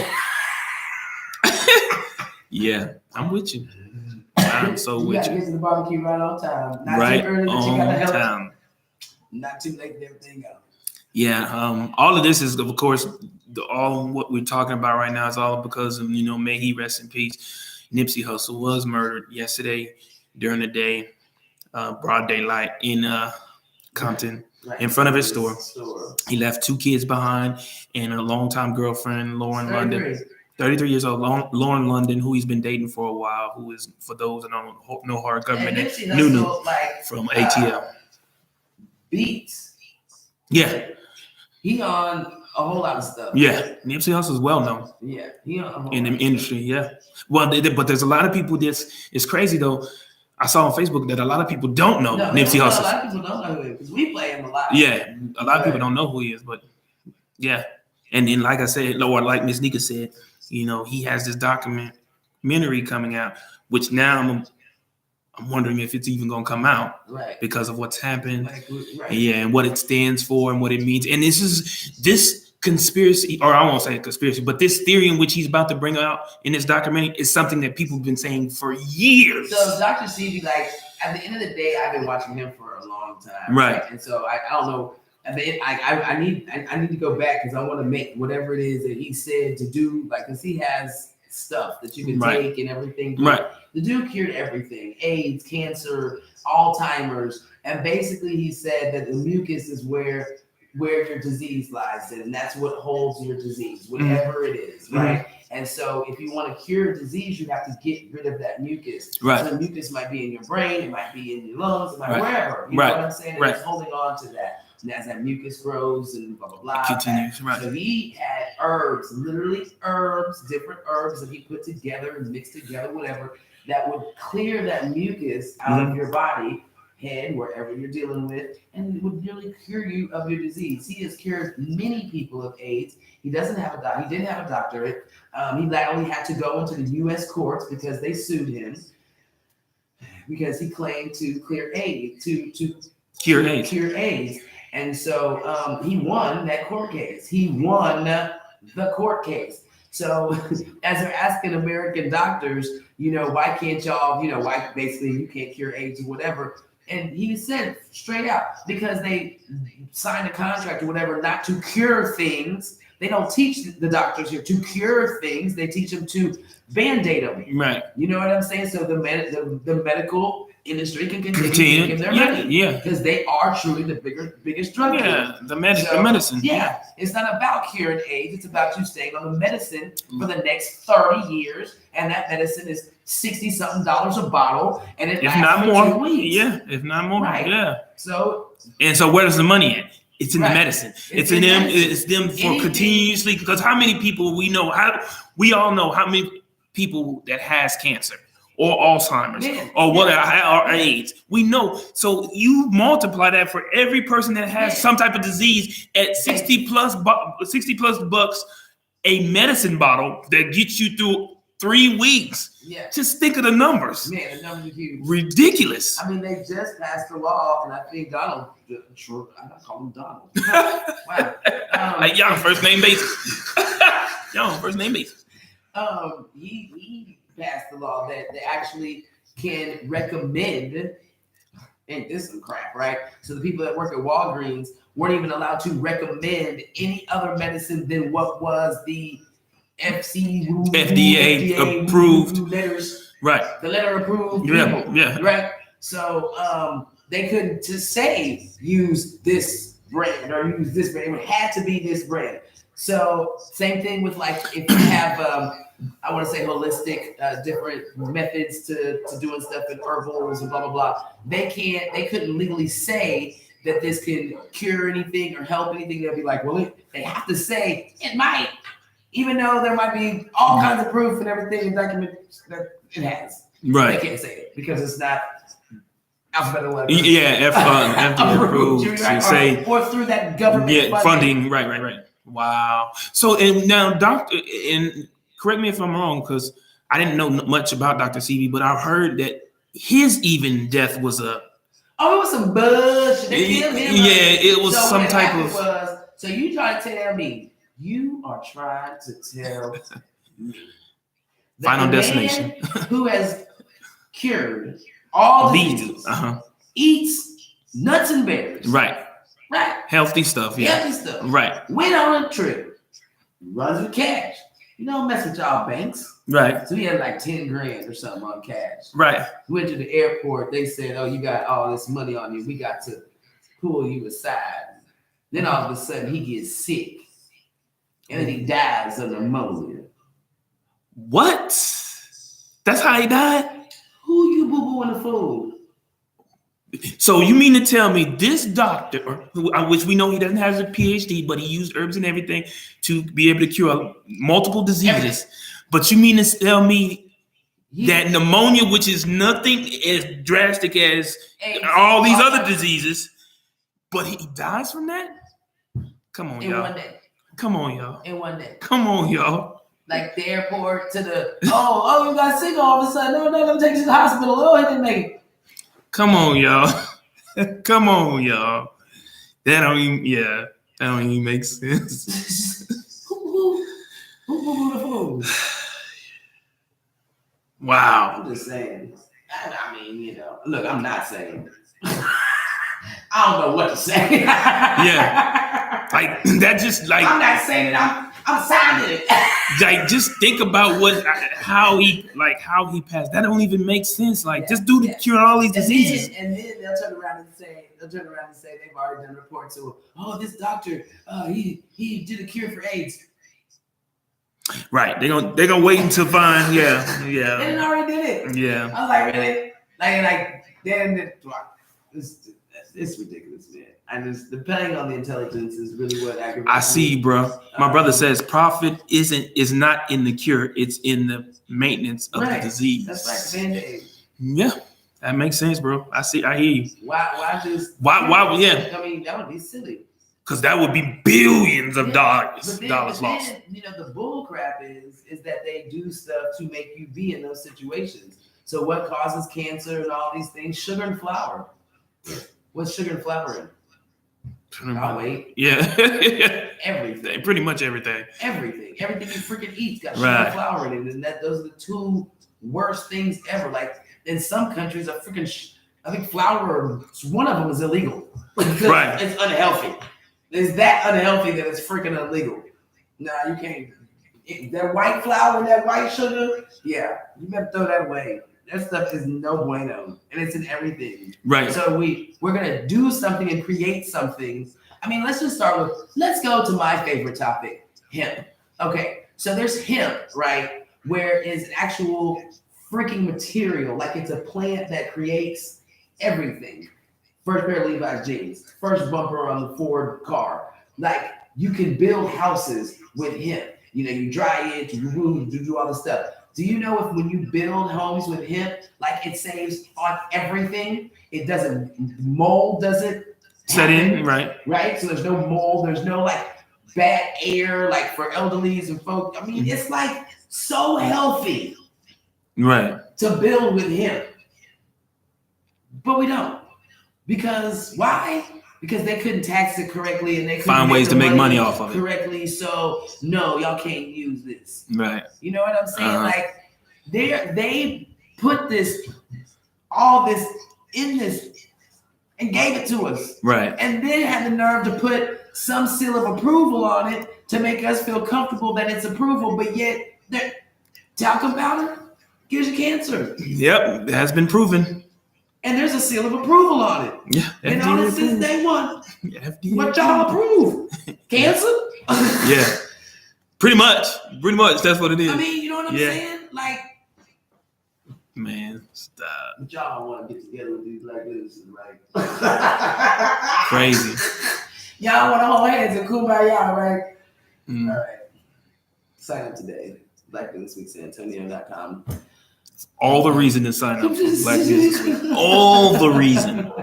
Yeah, I'm with you. I'm so with you. You got to get to the barbecue right on time. Not right too early that you got to help. Time. Not too late to everything else. Yeah, all of this is, of course, all what we're talking about right now is all because of, may he rest in peace. Nipsey Hussle was murdered yesterday during the day, broad daylight in Compton, in front of his store. He left 2 kids behind and a longtime girlfriend, Lauren London, 33 years old, Lauren London, who he's been dating for a while, who is, for those that don't know her government, Nunu from ATL. Beats. Yeah. He on a whole lot of stuff. Yeah, Nipsey Hussle is well known. Yeah, he on in the industry. Yeah, well, but there's a lot of people. It's crazy though. I saw on Facebook that a lot of people don't know Nipsey Hussle. A lot of people don't know who he is because we play him a lot. Yeah, a lot of people don't know who he is, but yeah, and then like I said, or like Ms.Neka said, he has this documentary coming out, which now I'm wondering if it's even going to come out, right? Because of what's happened, right. Yeah, and what it stands for and what it means. And this conspiracy, or I won't say conspiracy, but this theory in which he's about to bring out in this documentary is something that people have been saying for years. So Dr. Sebi, at the end of the day, I've been watching him for a long time, right? And so I don't know. I need to go back because I want to make whatever it is that he said to do, because he has stuff that you can take and everything. Right. The dude cured everything: AIDS, cancer, Alzheimer's, and basically he said that the mucus is where your disease lies in, and that's what holds your disease, whatever it is, right? And so if you want to cure disease, you have to get rid of that mucus. Right. So the mucus might be in your brain, it might be in your lungs, it might be wherever. You know what I'm saying? And it's holding on to that. And as that mucus grows and blah, blah, blah. It continues, right. So he had herbs, literally herbs, different herbs that he put together and mixed together, whatever, that would clear that mucus out of your body, head, wherever you're dealing with, and it would really cure you of your disease. He has cured many people of AIDS. He doesn't have he didn't have a doctorate. He only had to go into the U.S. courts because they sued him because he claimed to clear AIDS, to cure AIDS. And so he won that court case. He won the court case. So as they're asking American doctors, why can't y'all, why basically you can't cure AIDS or whatever. And he said straight out, because they signed a contract or whatever not to cure things. They don't teach the doctors here to cure things. They teach them to Band-Aid them. Right. You know what I'm saying? So the medical industry can continue making their money. Yeah. Because they are truly the biggest drug dealer. Yeah, the medicine. Yeah. It's not about curing AIDS. It's about you staying on the medicine for the next 30 years. And that medicine is $60-something a bottle. And it lasts for 2 weeks. Yeah, if not more. Right. Yeah. So where does the money at? It's in the medicine. It's in them. It's them for continuously. Because how many people we all know how many people that has cancer or Alzheimer's or AIDS. We know. So you multiply that for every person that has some type of disease at 60 plus bucks, a medicine bottle that gets you through 3 weeks. Yeah. Just think of the numbers. Man, the numbers are huge. Ridiculous. I mean, they just passed a law, and I think Donald, I'm not calling him Donald. Wow. Like y'all on first name basis. Y'all on first name basis. He passed the law that they actually can recommend, and this is some crap, right? So the people that work at Walgreens weren't even allowed to recommend any other medicine than what was the FDA approved letters, right? The letter approved people, right? So they couldn't just say use this brand or use this brand. It had to be this brand. So same thing with like if you have I want to say holistic different methods to doing stuff in herbals and blah blah blah. They couldn't legally say that this can cure anything or help anything. They'll be like, well, they have to say it might. Even though there might be all kinds of proof and everything and documents that it has. Right. They can't say it because it's not alphabetical. Yeah, FDA approved. Or through that government funding. Right. Wow. So, and now, Doctor, and correct me if I'm wrong, because I didn't know much about Dr. Sebi, but I've heard that his even death was a... Oh, it was some bullshit. They killed him. Yeah, it was so some type of... So you try to tell me, you are trying to tell me Final Destination, who has cured all diseases, eats nuts and berries, right, healthy stuff, right, went on a trip, runs with cash. You don't mess with y'all banks, right? So he had like 10 grand or something on cash, right? Went to the airport. They said, "Oh, you got all this money on you. We got to pull you aside." Then all of a sudden, he gets sick. And then he dies of pneumonia. What? That's how he died? Who you boo-booing the food? So you mean to tell me this doctor, which we know he doesn't have a PhD, but he used herbs and everything to be able to cure multiple diseases. But you mean to tell me that pneumonia, which is nothing as drastic as all these other diseases, but he dies from that? Come on, y'all. One day. Come on, y'all. In one day. Come on, y'all. Like the airport to the, oh, you got sick all of a sudden. No, let me take you to the hospital. Oh, he didn't make it. Come on, y'all. Come on, y'all. That don't even make sense. Who the fool? Wow. I'm just saying. I mean, look, I'm not saying. I don't know what to say. Yeah. Like that just like I'm not saying it. I'm signing it. Like just think about how he passed. That don't even make sense. Like just do to cure all these diseases. And then they'll turn around and say they've already done reports to, oh, this doctor, he did a cure for AIDS. Right. They're gonna wait until find yeah. They didn't already did it. Yeah. I was like, really? Like then it's ridiculous, man. And just depending on the intelligence is really what aggravates me. I see, bro. My brother says profit is not in the cure; it's in the maintenance of the disease. That's like Band-Aid. Yeah, that makes sense, bro. I see. I hear you. Why? Yeah. I mean, that would be silly. Because that would be billions of dollars lost. The bull crap is that they do stuff to make you be in those situations. So what causes cancer and all these things? Sugar and flour. What's sugar and flour in? Oh, wait. Yeah. Everything. Pretty much everything. Everything you freaking eat got sugar and flour in it. And those are the two worst things ever. Like in some countries, I think flour, one of them is illegal. Right. It's unhealthy. It's that unhealthy that it's freaking illegal. Nah, you can't. That white flour and that white sugar, yeah, you better throw that away. That stuff is no bueno, and it's in everything. Right. So we're gonna do something and create something. I mean, let's go to my favorite topic, hemp. Okay, so there's hemp, right, where it's an actual freaking material, like it's a plant that creates everything. First pair of Levi's jeans, first bumper on the Ford car. Like you can build houses with hemp. You dry it, you remove, you do all this stuff. Do you know if when you build homes with hemp, like it saves on everything? It doesn't, mold doesn't set in, right? Right? So there's no mold, there's no like bad air, like for elderlies and folk. I mean, it's like so healthy, right, to build with him. But we don't. Because why? Because they couldn't tax it correctly and they couldn't find ways to make money off of it correctly. So no, y'all can't use this. Right. You know what I'm saying? Like they put all this in this and gave it to us. Right. And then had the nerve to put some seal of approval on it to make us feel comfortable that it's approval, but yet that talcum powder gives you cancer. Yep, it has been proven. And there's a seal of approval on it. Yeah, been on it since day one. FDA but y'all approve cancer? Yeah, pretty much. That's what it is. I mean, you know what I'm saying? Like, man, stop. But y'all want to get together with these black businesses, right? Crazy. Y'all want to hold hands and kumbaya, right? Mm. All right. Sign up today. BlackBusinessWeekSanAntonio.com. All the reason to sign up for Black Business Week. All the reason.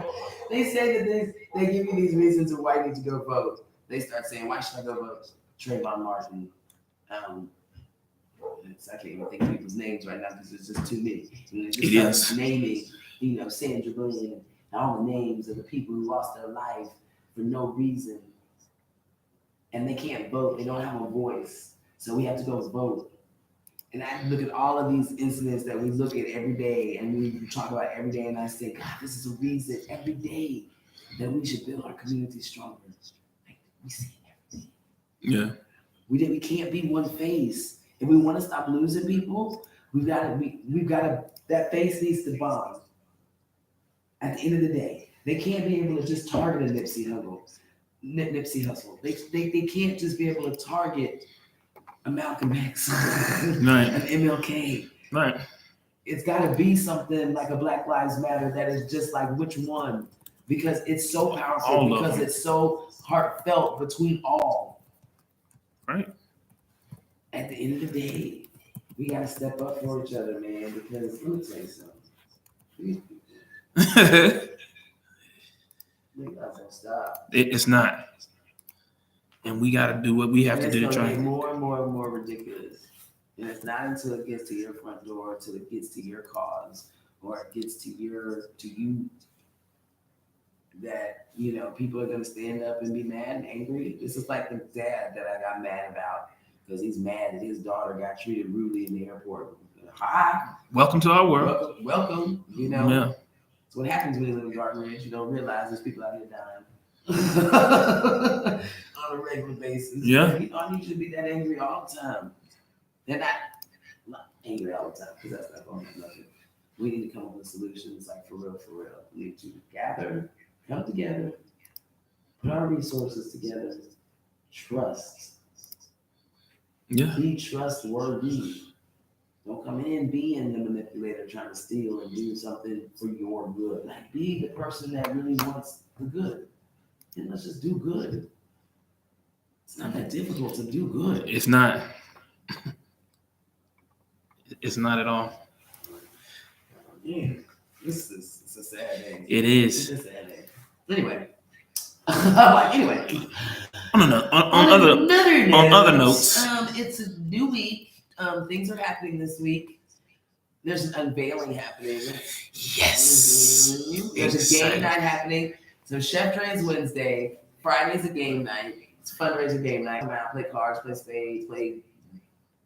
They say that they give you these reasons of why you need to go vote. They start saying, why should I go vote? Trayvon Martin. I can't even think of people's names right now because there's just too many. And they just start naming, Sandra Bland and all the names of the people who lost their life for no reason. And they can't vote. They don't have a voice. So we have to go vote. And I look at all of these incidents that we look at every day and we talk about every day, and I say, God, this is a reason every day that we should build our community stronger. Like, we see it every day. Yeah. We can't be one face. If we want to stop losing people, we've got to, that face needs to bond. At the end of the day, they can't be able to just target a Nipsey Hussle. They can't just be able to target a Malcolm X, right. an MLK. Right. It's got to be something like a Black Lives Matter that is just like which one? Because it's so powerful, because it's so heartfelt between all. Right. At the end of the day, we got to step up for each other, man, because let me tell you something. These guys don't stop. It's not. And we got to do what we have to do to try. It's more and more and more ridiculous. And it's not until it gets to your front door, until it gets to your cause, or it gets to you, that, people are going to stand up and be mad and angry. This is like the dad that I got mad about because he's mad that his daughter got treated rudely in the airport. Hi. Welcome to our world. Welcome. Yeah. It's what happens when you live in Garden Ridge. You don't realize there's people out here dying. On a regular basis. Yeah. I need you to be that angry all the time. They're not angry all the time because that's not going to do nothing. We need to come up with solutions, like for real. We need to come together, put our resources together, trust. Yeah. Be trustworthy. Don't come in being the manipulator trying to steal and do something for your good. Like, be the person that really wants the good. And let's just do good. It's not that difficult to do good. It's not. It's not at all. Yeah, it's a sad day. It is. It's a sad day. Anyway. On other notes. It's a new week. Things are happening this week. There's an unveiling happening. Yes. Mm-hmm. There's a game night happening. So Chef Dre's Wednesday. Friday's a game night. It's a fundraiser game night. Come out, play cards, play spades, play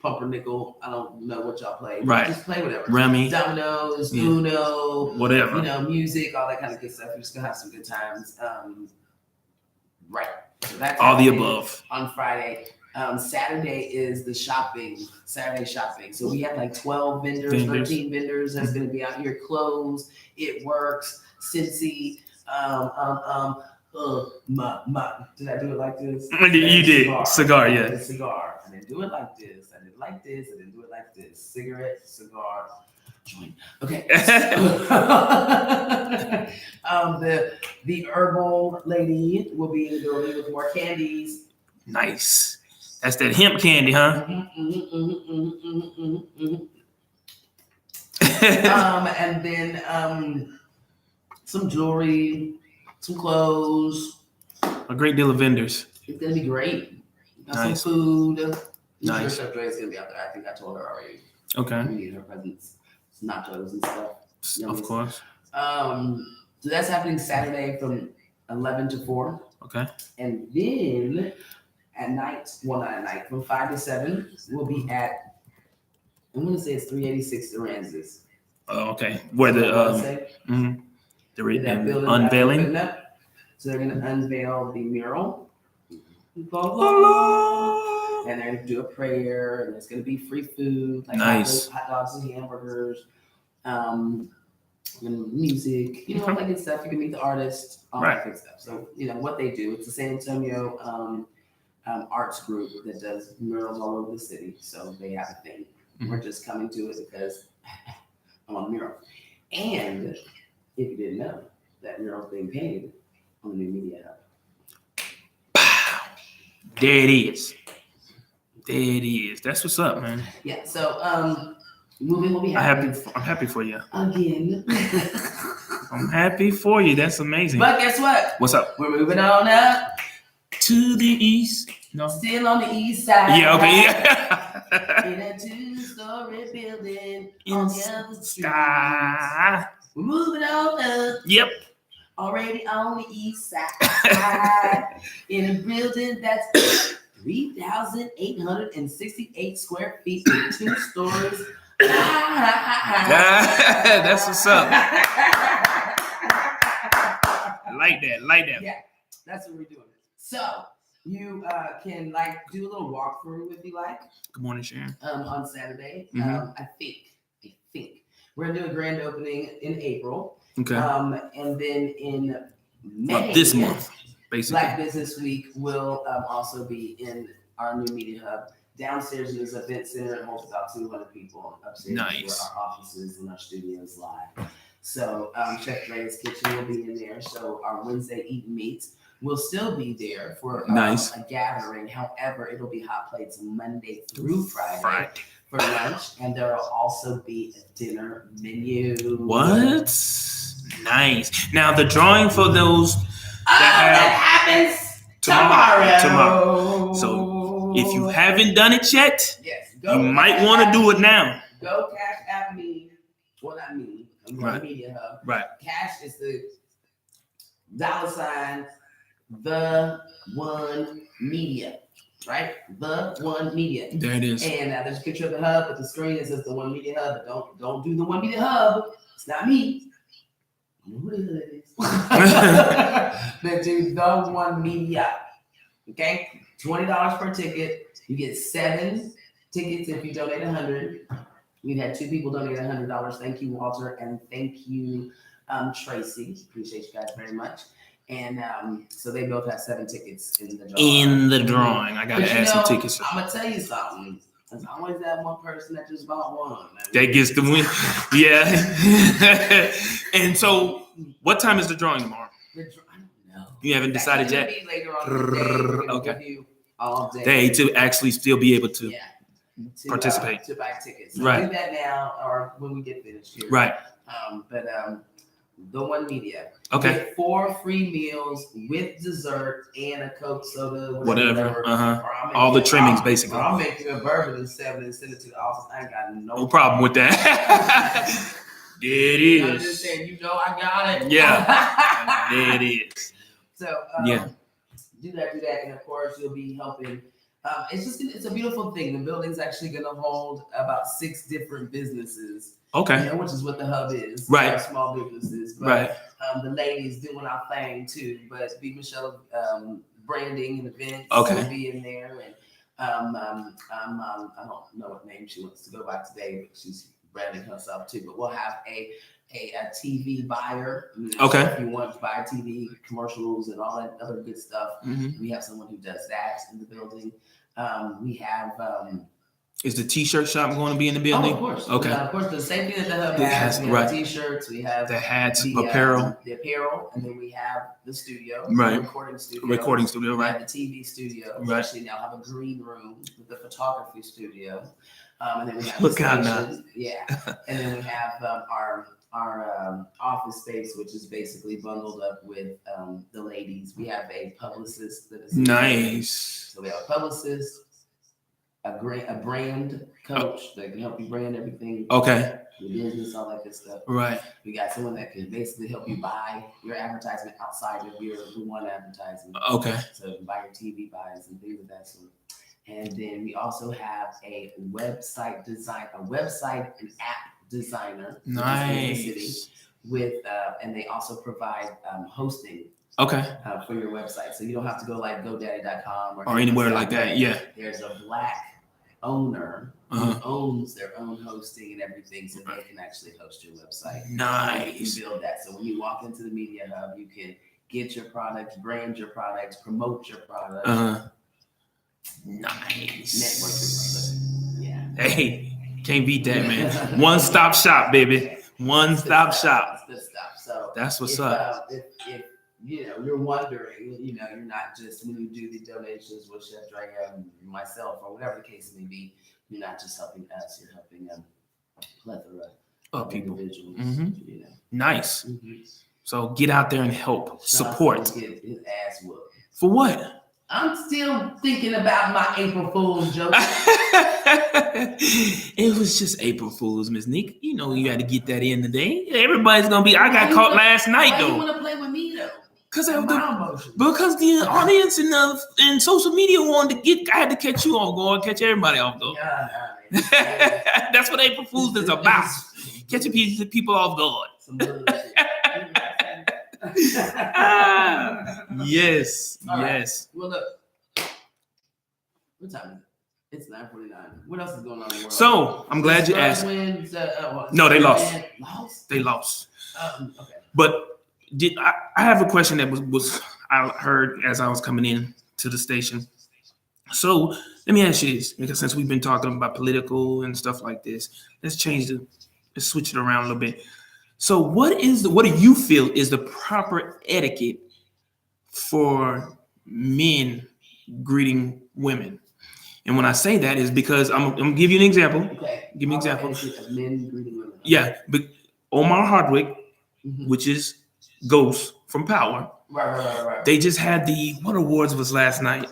pumpernickel. I don't know what y'all play. Right. Just play whatever. Rummy. Dominoes, Uno. Whatever. Music, all that kind of good stuff. You're just going to have some good times. Right. So that's all the above. On Friday. Saturday is the Saturday shopping. So we have like 12 vendors. 13 vendors that's going to be out here. Clothes, It Works, Cincy, did I do it like this? You did. Cigar, yeah. Cigar. I didn't do it like this. I did it like this. I didn't do it like this. Cigarette, cigar, joint. Okay. The herbal lady will be in the building with more candies. Nice. That's that hemp candy, huh? And then some jewelry, some clothes. A great deal of vendors. It's gonna be great. Got nice. Some food. Nice. Chef Dre is gonna be out there. I think I told her already. Okay. We need her presence. Nachos and stuff. Of course. So that's happening Saturday from 11 to 4. Okay. And then at night, well, not at night, from 5 to 7, we'll be at, I'm going to say it's 386 Duranzas. Oh, okay. Where the unveiling? So they're going to unveil the mural. And they're going to do a prayer, and there's going to be free food, like nice. hot dogs and hamburgers, and music, like good stuff. You can meet the artist, all that good stuff. So, what they do, it's the San Antonio arts group that does murals all over the city. So they have a thing. We're just coming to it because I'm on the mural. And if you didn't know, that mural's being painted on the new media hub. There it is. There it is. That's what's up, man. Yeah. So moving will be happening. I'm happy for you. Again. I'm happy for you. That's amazing. But guess what? What's up? We're moving on up to the east. No. Still on the east side. Yeah. Okay. Yeah. In a 2-story building on the other street. We're moving on up. Yep. Already on the east side. In a building that's 3,868 square feet with 2 stories. That's what's up. Like that. Yeah, that's what we're doing. So you can do a little walkthrough if you like. Good morning, Sharon. On Saturday. I think we're gonna do a grand opening in April. Okay. And then in May, this month, basically. Black Business Week will also be in our new media hub. Downstairs is an event center that holds about 200 people. Upstairs is where our offices and our studios lie. So Chef Dre's kitchen will be in there. So our Wednesday Eat and Meats will still be there for a gathering. However, it'll be hot plates Monday through Friday for lunch. And there will also be a dinner menu. What? Nice. Now the drawing for those that happens tomorrow. So if you haven't done it yet, yes, you might want to do it now. Go Cash App me. Well, not me. I'm right. Media Hub. Right. Cash is the $ the one media. Right? The one media. There it is. And there's a picture of the hub with the screen that says the one media hub. But don't do the one media hub. It's not me. I know who the hell it is. But do the one media. Okay? $20 per ticket. You get 7 tickets if you donate 100. We've had 2 people donate $100. Thank you, Walter, and thank you, Tracy. Appreciate you guys very much. And so they both have 7 tickets in the drawing. In the drawing, I gotta add some tickets. I'm gonna tell you something. There's always that one person that just bought one. That gets the win. Yeah. And so, what time is the drawing tomorrow? I don't know. You haven't decided yet. Maybe later on in the day. Okay. Give you all day to actually still be able to. Yeah. Participate to buy tickets. So right. Do that now or when we get finished here. Right. But the one media. Okay. You get 4 free meals with dessert and a Coke soda. Whatever. All the trimmings, basically. I'll make you a bourbon and send it to the office. I ain't got no problem with that. There it is. I'm just saying, I got it. Yeah. There it is. So do that, and of course you'll be helping. It's a beautiful thing. The building's actually going to hold about 6 different businesses. Okay. Which is what the hub is. Right. Small businesses. But, right. The ladies doing our thing too. But B. Michelle branding and events will be in there. And I don't know what name she wants to go by today, but she's branding herself too. But we'll have a TV buyer. Okay. So if you want to buy TV commercials and all that other good stuff, we have someone who does that in the building. We have. Is the T-shirt shop going to be in the building? Oh, of course. Okay. Of course, the same thing that the hub has. We have T-shirts. We have the hats, apparel. The apparel, and then we have the studio. Right. The recording studio. Right. We have the TV studio. We actually now have a green room with the photography studio. And then we have look out now. Yeah. And then we have our office space, which is basically bundled up with the ladies. We have a publicist that is nice. So we have a publicist, a brand coach that can help you brand everything. Okay. Your business, all that good stuff. Right. We got someone that can basically help you buy your advertisement outside of your one advertisement. Okay. So you can buy your TV buys and things of that sort. And then we also have a website and app designer. Nice. With and they also provide hosting. Okay. For your website, so you don't have to go like GoDaddy.com or anywhere like that. Yeah. There's a Black owner who owns their own hosting and everything, so they can actually host your website. Nice. You build that. So when you walk into the Media Hub, you can get your products, brand your products, promote your products. Nice. Network. Yeah. Hey, can't beat that, man. One-stop shop, baby. One-stop shop. Good stuff. So that's what's up. If you're wondering, you're not just when you do the donations with Chef Drea and myself or whatever the case may be, you're not just helping us, you're helping a plethora of people. Individuals. Nice. So get out there and help, support. Get his ass whooped. For what? I'm still thinking about my April Fool's joke. It was just April Fool's, Ms.Neka. You had to get that in today. Everybody's gonna be. I got caught last night though. Why you want to play with me though? Because the audience and social media wanted to get. I had to catch you off guard, catch everybody off guard. That's what April Fool's is about. Catching people off guard. Yes. Yes. Well, look. What time is it? It's 9:49. What else is going on in the world? So I'm glad you asked. No, they lost. They lost. Okay. But I have a question that was I heard as I was coming in to the station. So let me ask you this, because since we've been talking about political and stuff like this, let's switch it around a little bit. So what do you feel is the proper etiquette for men greeting women? And when I say that is because I'm gonna give you an example. Okay. Give me an example. Men greeting women. Yeah, but Omar Hardwick, which is Ghost from Power. Right. They just had what awards was last night?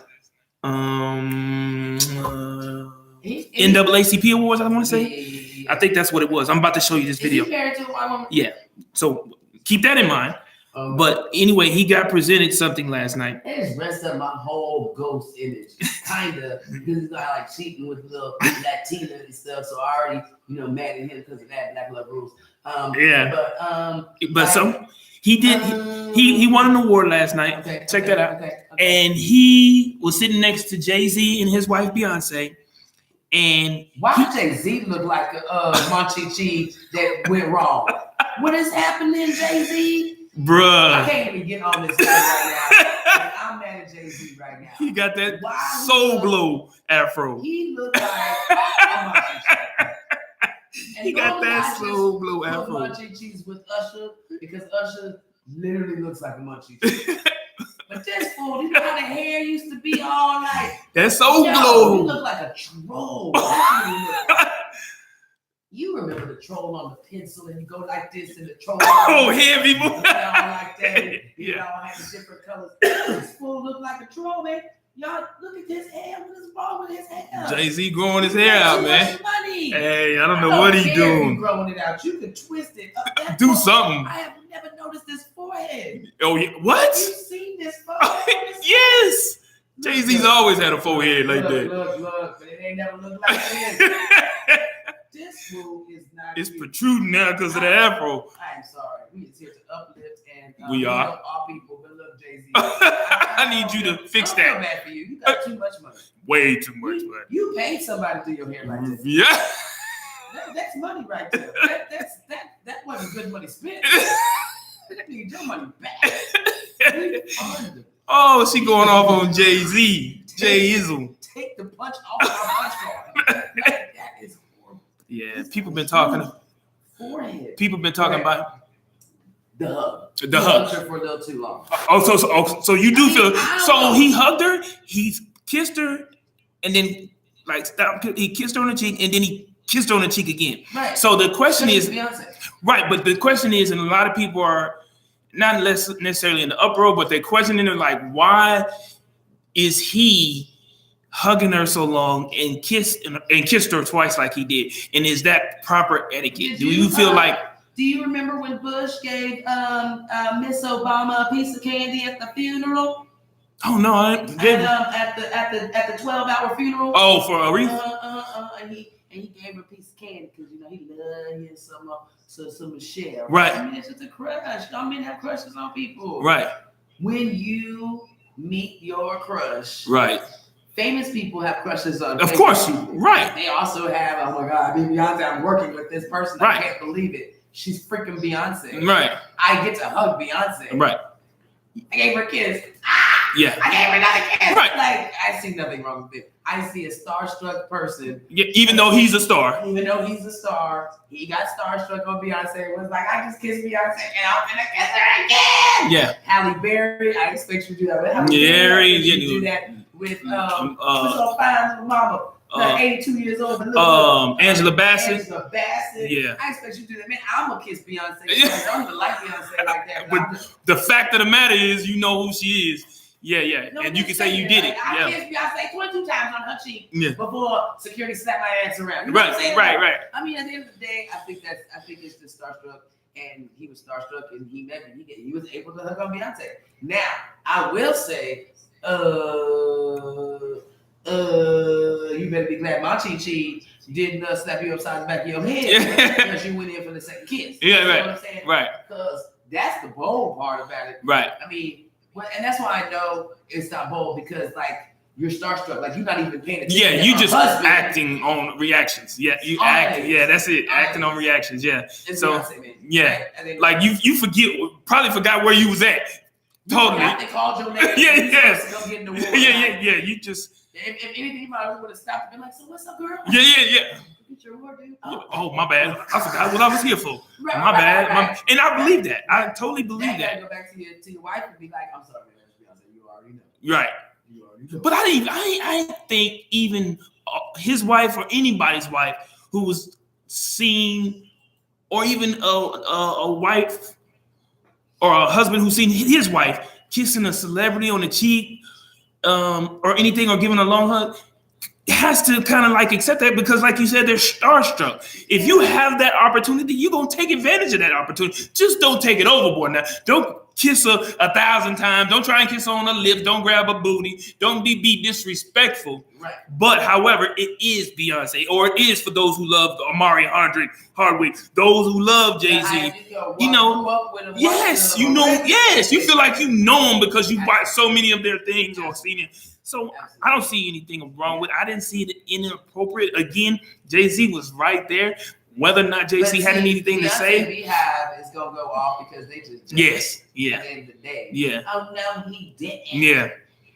NAACP awards, I want to say. Yeah. I think that's what it was. I'm about to show you this video. Is he married to a white woman? Yeah. So keep that in mind. But anyway, he got presented something last night. They just messed up my whole Ghost image. Kinda. Because I like cheating with Latina and stuff. So I already, mad at him because of that Black Love Rules. But so he did. He won an award last night. Okay, Check that out. Okay. And he was sitting next to Jay-Z and his wife Beyonce. And why Jay-Z look like a Monchi cheese that went wrong? What is happening, Jay-Z? Bruh. I can't even get on this right now. I'm mad at Jay-Z right now. He got that soul glow afro. He looked like a Monchi. He got that soul glow afro. Monchi cheese with Usher because Usher literally looks like a Monchi cheese. But this fool, you know how the hair used to be all night. That's so glow. You look like a troll. You remember the troll on the pencil and you go like this and the troll. Heavy boy. Like that. You all had the different colors. This fool look like a troll, man. Y'all look at this hair. What is wrong with his hair? Jay-Z growing his hair out, man. Money. Hey, I don't know what he doing. Growing it out. You can twist it up. Do something. I have never noticed this forehead. Oh yeah, what? Have you seen this forehead? Yes. Jay-Z's always had a forehead like that. Look, but it ain't never looked like this. This fool is not. It's protruding now because of the afro. I'm sorry. We is here to uplift and we are all people. But look, Jay-Z. I need you to fix that. I feel bad for you. You got too much money. Way too much money. You paid somebody to do your hair like this. Yeah. That's money right there. That wasn't good money spent. That need your money back. Oh, she going off on Jay-Z. Jay-Izzle. Take the punch off my punch card. That is horrible. Yeah, people been talking. Forehead. People been talking about the hug. The hug. Hugged her for a little too long. So you do feel. So he hugged her. He kissed her, and then stopped. He kissed her on the cheek, and then he kissed her on the cheek again. Right. So the question is, Beyonce. Right, but the question is, and a lot of people are not necessarily in the uproar, but they're questioning it, like, why is he hugging her so long and kissed her twice like he did? And is that proper etiquette? Do you feel like? Do you remember when Bush gave Miss Obama a piece of candy at the funeral? Oh no, I gave at the 12-hour funeral. Oh, for a reason. And he gave her a piece of candy because he loved him some Michelle. Right. I mean, it's just a crush. Y'all men have crushes on people. Right. When you meet your crush. Right. Famous people have crushes on. Of course. People. Right. They also have. Oh my God, Beyonce. I'm working with this person. Right. I can't believe it. She's freaking Beyonce. Right. I get to hug Beyonce. Right. I gave her a kiss. Yeah. I gave her another kiss. Right. Like, I see nothing wrong with it. I see a starstruck person. Yeah, even though he's a star. Even though he's a star, he got starstruck on Beyonce. Was like, I just kissed Beyonce and I'm gonna kiss her again. Yeah. Halle Berry, I expect you to do that with Halle Berry. You do that with who's so fine, mama. 82 years old. Angela Bassett. Angela Bassett. Yeah. I expect you to do that. Man, I'm gonna kiss Beyonce. I don't even like Beyonce like that. But the fact of the matter is, you know who she is. Yeah. No, and you can say you did it. I kissed Beyonce 22 times on her cheek before security slapped my ass around. You know what I'm saying? Right. I mean, at the end of the day, I think it's just starstruck, and he was starstruck, and he was able to hug on Beyonce. Now, I will say, you better be glad my Chi didn't slap you upside the back of your head because you went in for the second kiss. Yeah, you know right. What I'm saying? Right. Because that's the bold part about it. Right. I mean, and that's why I know it's not bold because like you're starstruck, like you're not even paying attention. Yeah, you just acting on reactions. Yeah, you act. Yeah, that's it. Acting on reactions. Yeah. It's so Beyonce, yeah, then, like you forgot where you was at. Totally. They called your name. Yeah. You just. If anything, you might would have stopped and been like, "So what's up, girl?" Yeah. Get your award, dude. Oh, my bad. I forgot what I was here for. Right, my bad. Right. And I believe that. I totally believe that. Go back to your wife and be like, "I'm sorry, man. You already know." Right. You already know. But I think even his wife or anybody's wife who was seen, or even a wife or a husband who's seen his wife kissing a celebrity on the cheek, or anything, or giving a long hug, has to kind of like accept that because, like you said, they're starstruck. If you have that opportunity, you're gonna take advantage of that opportunity. Just don't take it overboard. Now, don't kiss her 1,000 times. Don't try and kiss her on the lips. Don't grab a booty. Don't be disrespectful. Right. But however, it is Beyonce, or it is for those who love Amari Hardwick, those who love Jay-Z. Yes, you feel like you know them because you watch so many of their things or seen it. So I don't see anything wrong with it. I didn't see it inappropriate. Again, Jay-Z was right there. Whether or not Jay-Z had anything to say, Beehive is gonna go off because they just yes, yeah, at the end of the day. Yeah. Oh no, he didn't. Yeah,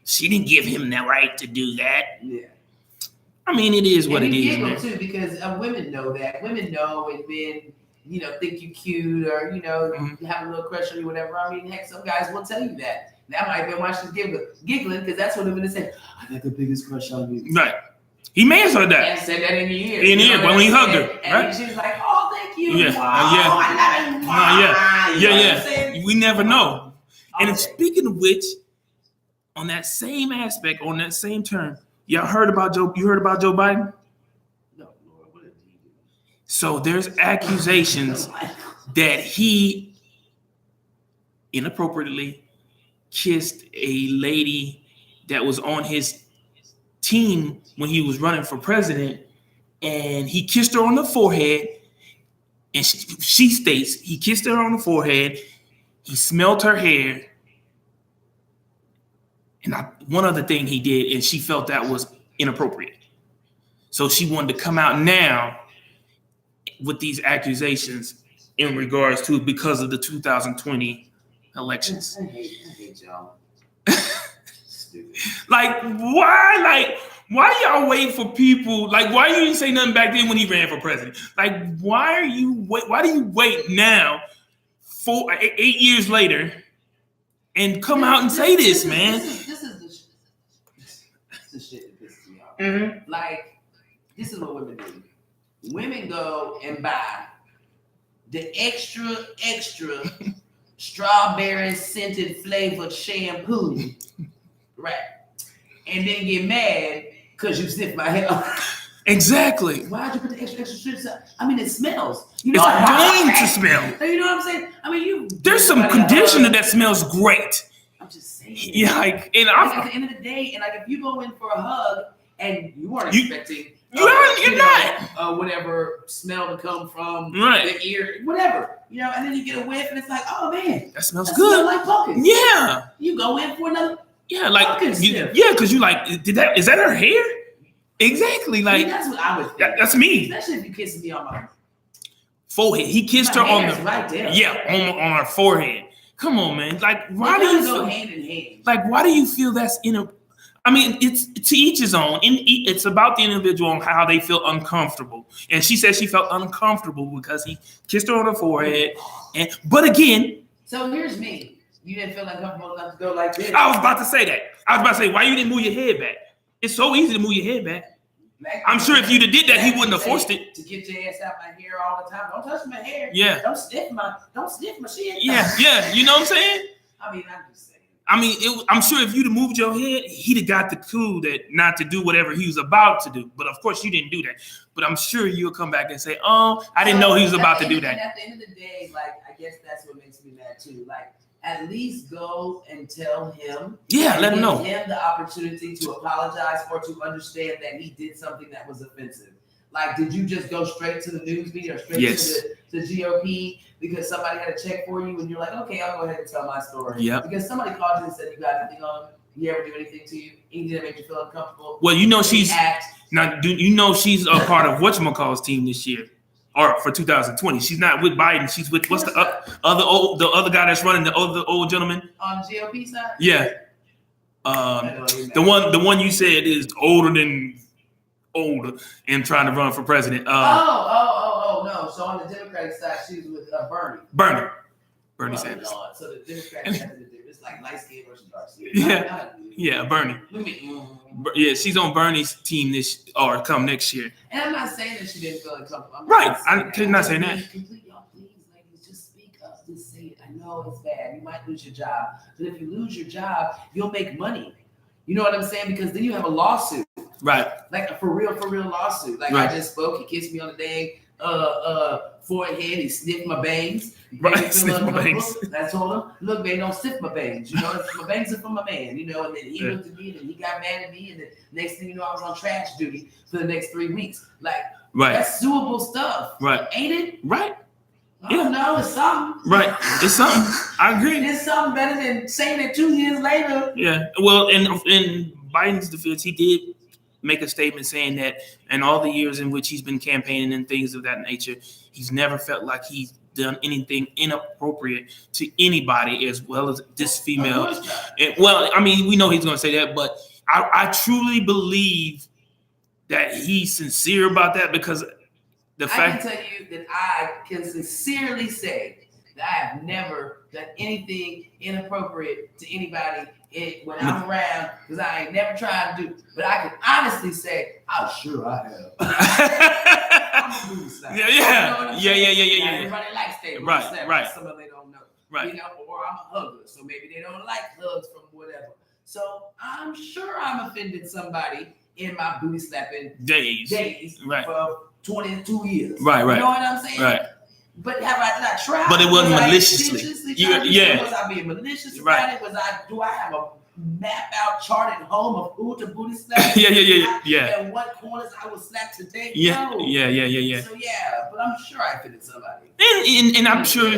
she didn't give him the right to do that. Yeah. I mean, it is what it is, man. Too, because women know that. Women know, and men, think you cute or have a little crush on you, whatever. I mean, heck, some guys will tell you that. That might be why she's giggling because that's what women say. I got the biggest crush on you. Right. He may have said that. And said that in the ear. In the ear, when he hugged her. And right? she's like, "Oh, thank you. Yeah. Wow, I love it. Wow. Yeah. We never know. And speaking of which, on that same aspect, on that same term, you heard about Joe Biden? No, Lord, what did he do? So there's accusations that he inappropriately kissed a lady that was on his team when he was running for president, and he kissed her on the forehead, and she states he kissed her on the forehead, he smelled her hair, and one other thing he did, and she felt that was inappropriate. So she wanted to come out now with these accusations in regards to because of the 2020 elections. I hate y'all. Stupid. Like, why? Why do y'all wait for people? Like, why you didn't say nothing back then when he ran for president? Like, why do you wait now, 8 years later, and come out and say this, man? This is the shit that pisses me off. Mm-hmm. Like, this is what women do. Women go and buy the extra strawberry scented flavored shampoo, right? And then get mad Because you sniffed my hair. Exactly. Why'd you put the extra strips up? I mean, it smells. You know, it's going to smell. You know what I'm saying? I mean, there's some conditioner that smells great. I'm just saying. Yeah, at the end of the day, and like if you go in for a hug and you weren't expecting, you're not whatever smell to come from the ear, whatever, and then you get a whiff and it's like, oh man, that smells good. Like pumpkin. Yeah. You go in for another. Yeah, like because you like, is that her hair? Exactly, like that's what I would think. That's me. Especially if you kiss me on my forehead. He kissed her on the right there. Yeah, on her forehead. Come on, man. Like, why do you go hand in hand? Like, why do you feel that's I mean, it's to each his own. It's about the individual and how they feel uncomfortable. And she said she felt uncomfortable because he kissed her on her forehead. But again, so here's me. You didn't feel uncomfortable enough to go like this. I was about to say that. I was about to say, why you didn't move your head back? It's so easy to move your head back. I'm sure if you'd have did that, he wouldn't have forced it. To get your ass out my hair all the time. Don't touch my hair. Yeah. Don't sniff my shit. Yeah. You know what I'm saying? I mean, I'm just saying. I mean, I'm sure if you'd have moved your head, he'd have got the clue that not to do whatever he was about to do. But of course, you didn't do that. But I'm sure you'll come back and say, "Oh, I didn't know he was about to do that." At the end of the day, like, I guess that's what makes me mad too. Like, at least go and tell him. Yeah, let him know. Give him the opportunity to apologize or to understand that he did something that was offensive. Like, did you just go straight to the news media or straight to the GOP because somebody had a check for you and you're like, okay, I'll go ahead and tell my story. Yeah. Because somebody called you and said, you got anything on him? He ever do anything to you? Anything that made you feel uncomfortable? Well, she's a part of whatchamacall's team this year. Or for 2020, she's not with Biden. She's with what's the other guy that's running, the old gentleman on the GOP side. Yeah, the one you said is older and trying to run for president. No. So on the Democratic side, she's with Bernie Sanders. So the Democrats have to do it's like light skin versus dark skin. Yeah, Bernie. Yeah, she's on Bernie's team come next year. And I'm not saying that she didn't feel uncomfortable. Right, I'm not saying that. Y'all, please, ladies, just speak up. Just say it. I know it's bad. You might lose your job, but if you lose your job, you'll make money. You know what I'm saying? Because then you have a lawsuit. Right. Like a for real lawsuit. Like I just spoke. He kissed me on the dang forehead. He sniffed my bangs. Right, sniffed my bangs. I told him, look, man, don't sniff my bangs. My bangs are for my man. And then he looked at me and he got mad at me. And the next thing you know, I was on trash duty for the next 3 weeks. Like, that's suable stuff. Right. Ain't it? Right. Yeah. No, it's something. Right. It's something. I agree. It's something better than saying it 2 years later. Yeah. Well, in Biden's defense, he did make a statement saying that in all the years in which he's been campaigning and things of that nature, he's never felt like he's done anything inappropriate to anybody as well as this female. Well, I mean, we know he's going to say that, but I truly believe that he's sincere about that because I can tell you that I can sincerely say that I have never done anything inappropriate to anybody when I'm around because I ain't never tried to do. But I can honestly say, I'm sure I have. I'm a movie star. Yeah. Everybody likes that. Right. Some of them they don't know. Right. Or I'm a hugger, so maybe they don't like hugs from whatever. So I'm sure I'm offended somebody in my booty slapping days. Right. For 22 years. Right. You know what I'm saying? Right. But have I not tried? But it wasn't maliciously. Was I being malicious about it? Do I have a map out charted home of who to booty slap? Yeah. And what corners I would slap today? Yeah. No. Yeah. So but I'm sure I offended somebody. And I'm sure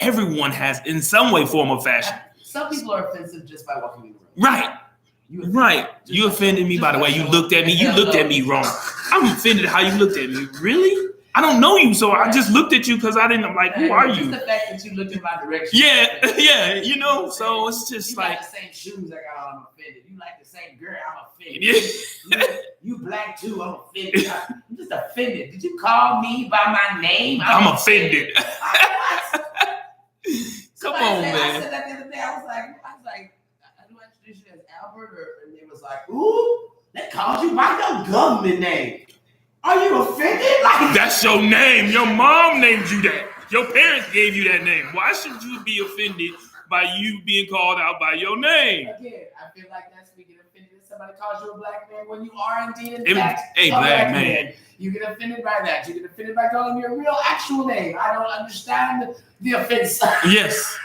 everyone has in some way, form, or fashion. Some people are offensive just by walking in the room. Right. You offended me by the way you looked at me. You looked at me wrong. I'm offended how you looked at me. Really? I don't know you, so I just looked at you because I didn't. I'm like, who are you? Just the fact that you looked in my direction. Yeah. So it's just you like the same shoes I got on. I'm offended. You like the same girl. I'm offended. Yeah. You black too. I'm offended. I'm just offended. Did you call me by my name? I'm offended. Come on, man. I said that the other day. I was like, do I introduce you as Albert? And they was like, ooh, they called you by your government name. Are you offended? That's your name. Your mom named you that. Your parents gave you that name. Why should you be offended by you being called out by your name? Again, I feel like that's me getting offended as somebody calls you a black man when you are indeed in fact a black man. You get offended by that. You get offended by calling your real actual name. I don't understand the offense. Yes.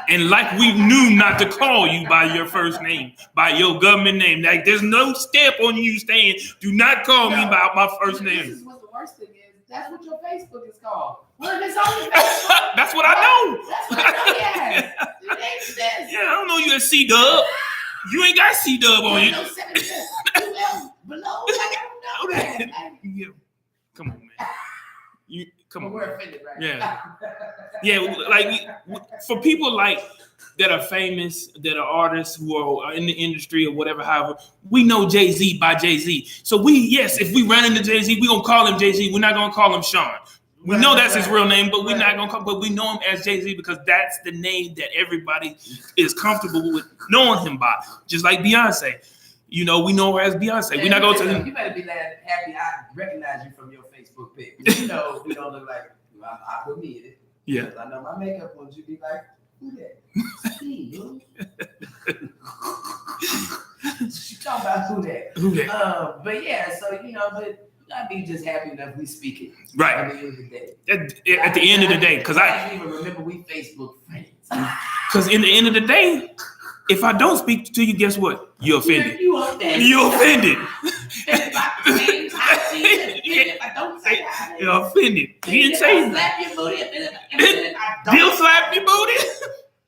And like we knew not to call you by your first name, by your government name. Like there's no stamp on you saying, do not call me by my first name. This is what the worst thing is. That's what your Facebook is called. Well, it's on Facebook. That's what I know. That's what I know, yes. It ain't this. Yeah, I don't know you at C-Dub. You ain't got C-Dub on you. No 7 below. I don't know that. Yeah. Come on, man. Come on. We're offended, right? Yeah. Yeah, like for people like that are famous, that are artists who are in the industry or whatever, however, we know Jay-Z by Jay-Z. So if we run into Jay-Z, we're gonna call him Jay-Z. We're not gonna call him Sean. We know that's his real name, but we're not gonna call, but we know him as Jay-Z because that's the name that everybody is comfortable with knowing him by. Just like Beyonce. You know, we know her as Beyonce. We're not going to. You better be happy I recognize you from your Facebook pic. You know, we don't look like I put me in it. Yeah. I know my makeup ones. You be like, who that? Steve. She talking about who that? But yeah, so but I'd be just happy enough we speak it. Right. At the end of the day. At the end of the day, because I don't even remember we Facebook friends. Because in the end of the day, if I don't speak to you, guess what? You're offended. You're offended. You're offended. If I don't say hi, you're offended. He didn't say slap your booty. Bill slapped your booty.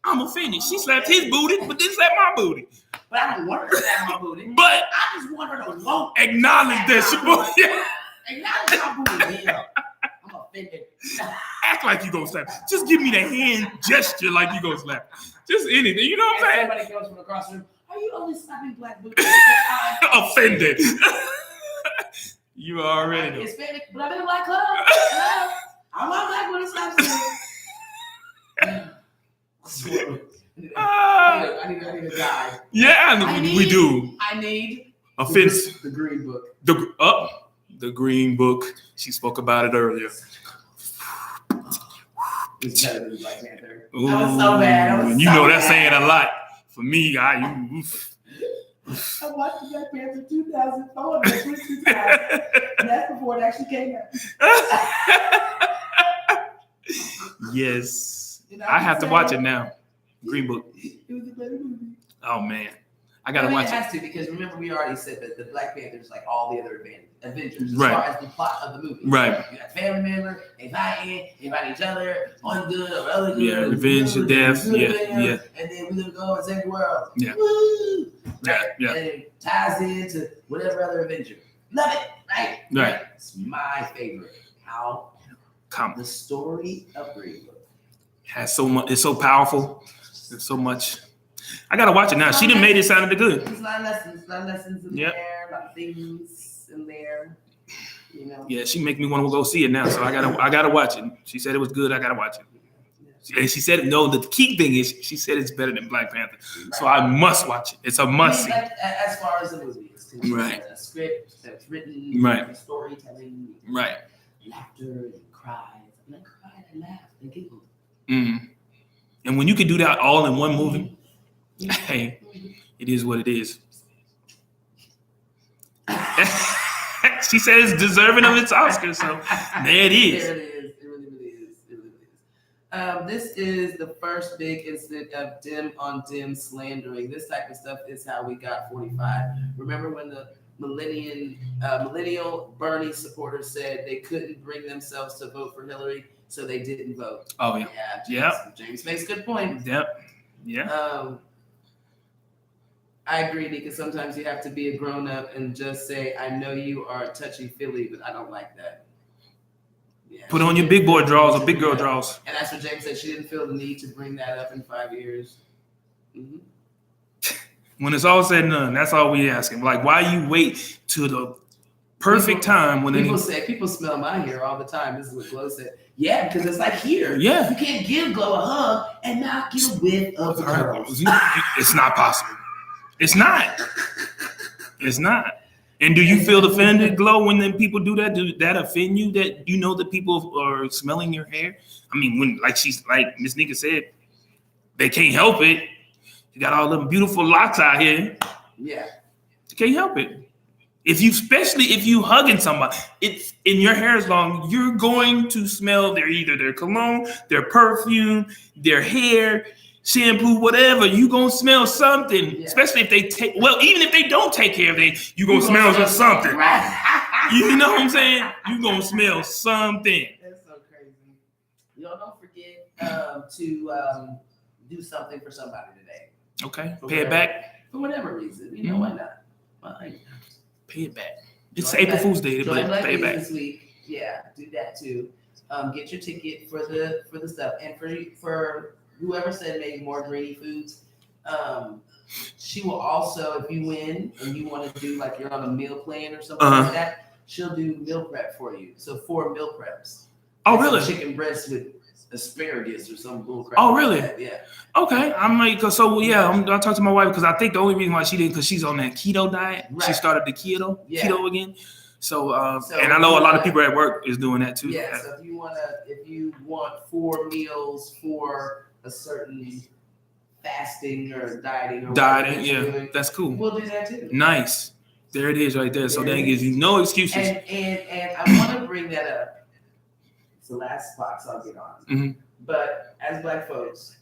I'm offended. She slapped his booty, but didn't slap my booty. But I don't want her to slap my booty. But I just want her to acknowledge that she booty. Acknowledge my booty. I'm offended. Act like you gonna slap. Just give me the hand gesture like you gonna slap. Just anything. You know what I'm saying? Somebody goes from across the room. Are you only slapping black booty? Offended. You already know. Hispanic, but I'm in a black club. I want black booty slaps. I need a guide. Yeah, we do. I need offense. The Green Book. The Green Book. She spoke about it earlier. It's better than Black Panther. Ooh, I was so bad. That's saying a lot. For me, I watched the Black Panther 2004 and that's before it actually came out. Yes. I have to watch it now. Green Book. It was a better movie. Oh, man. I got to watch it. It has to, because remember we already said that the Black Panther is like all the other Avengers as right. far as the plot of the movie. Right. You got family members, they fighting each other, one good or other good. Yeah, revenge or death. Yeah. And then we're going to go and save the world. Yeah. Woo! Right? Yeah. And it ties into whatever other Avenger. Love it. Right. Right. It's my favorite. How the story of Green Book has so much. It's so powerful. There's so much. I gotta watch it now. She done made it sound good. There's a lot of lessons in there, a lot of things in there. You know. Yeah, she make me want to go see it now. So I gotta watch it. She said it was good. I gotta watch it. And she said no. The key thing is she said it's better than Black Panther. Right. So I must watch it. It's a must see. As far as the movie is concerned, right? A script that's written, right? Storytelling, right? Laughter and cries. And I cried and laughed and giggled. Mm-hmm. And when you can do that all in one movie, hey, it is what it is. She said it's deserving of its Oscar, so there it is. There it is. It really is. It really is. This is the first big incident of dim on dim slandering. This type of stuff is how we got 45. Remember when the millennial Bernie supporters said they couldn't bring themselves to vote for Hillary, so they didn't vote. Oh yeah. James makes a good point. Yep. Yeah. I agree, Nika. Sometimes you have to be a grown up and just say, I know you are touchy-feely, but I don't like that. Yeah, put on your big boy draws or big girl draws. And that's what James said. She didn't feel the need to bring that up in 5 years. Mm-hmm. When it's all said and done, that's all we asking. Like, why you wait till the perfect time when people smell my hair all the time. This is what Glow said. Yeah, because it's like here. Yeah. You can't give Glow a hug and not get a whiff of the curls. It's not possible. It's not. It's not. And do you feel offended, Glow, when then people do that? Do that offend you that you know that people are smelling your hair? I mean, when like Ms.Neka said, they can't help it. You got all them beautiful locks out here. Yeah. You can't help it. Especially if you hugging somebody, it's and your hair is long, you're going to smell either their cologne, their perfume, their hair, shampoo, whatever. You gonna smell something. Yeah. Especially if they even if they don't take care of it, you gonna smell something. Right. You know what I'm saying? You gonna smell something. That's so crazy. Y'all don't forget to do something for somebody today. Okay. Pay it back for whatever reason. You know why not? Fine. Pay it back. It's April Fool's Day, but pay it back. This week. Yeah, do that too. Get your ticket for the stuff, and for whoever said maybe more greedy foods. She will also, if you win and you want to do like you're on a meal plan or something like that, she'll do meal prep for you. So 4 meal preps. Oh, really? Chicken breast with asparagus or some bull crap. Oh, really? Like yeah. Okay, I'll talk to my wife because I think the only reason why she didn't because she's on that keto diet. Right. She started the keto again. So and I know a lot of people at work is doing that too. Yeah. So if you want 4 meals for a certain fasting or dieting, doing, that's cool. We'll do that too. Nice. There it is right there. So that gives you no excuses. And I want to bring that up. It's the last box I'll get on. Mm-hmm. But as Black folks,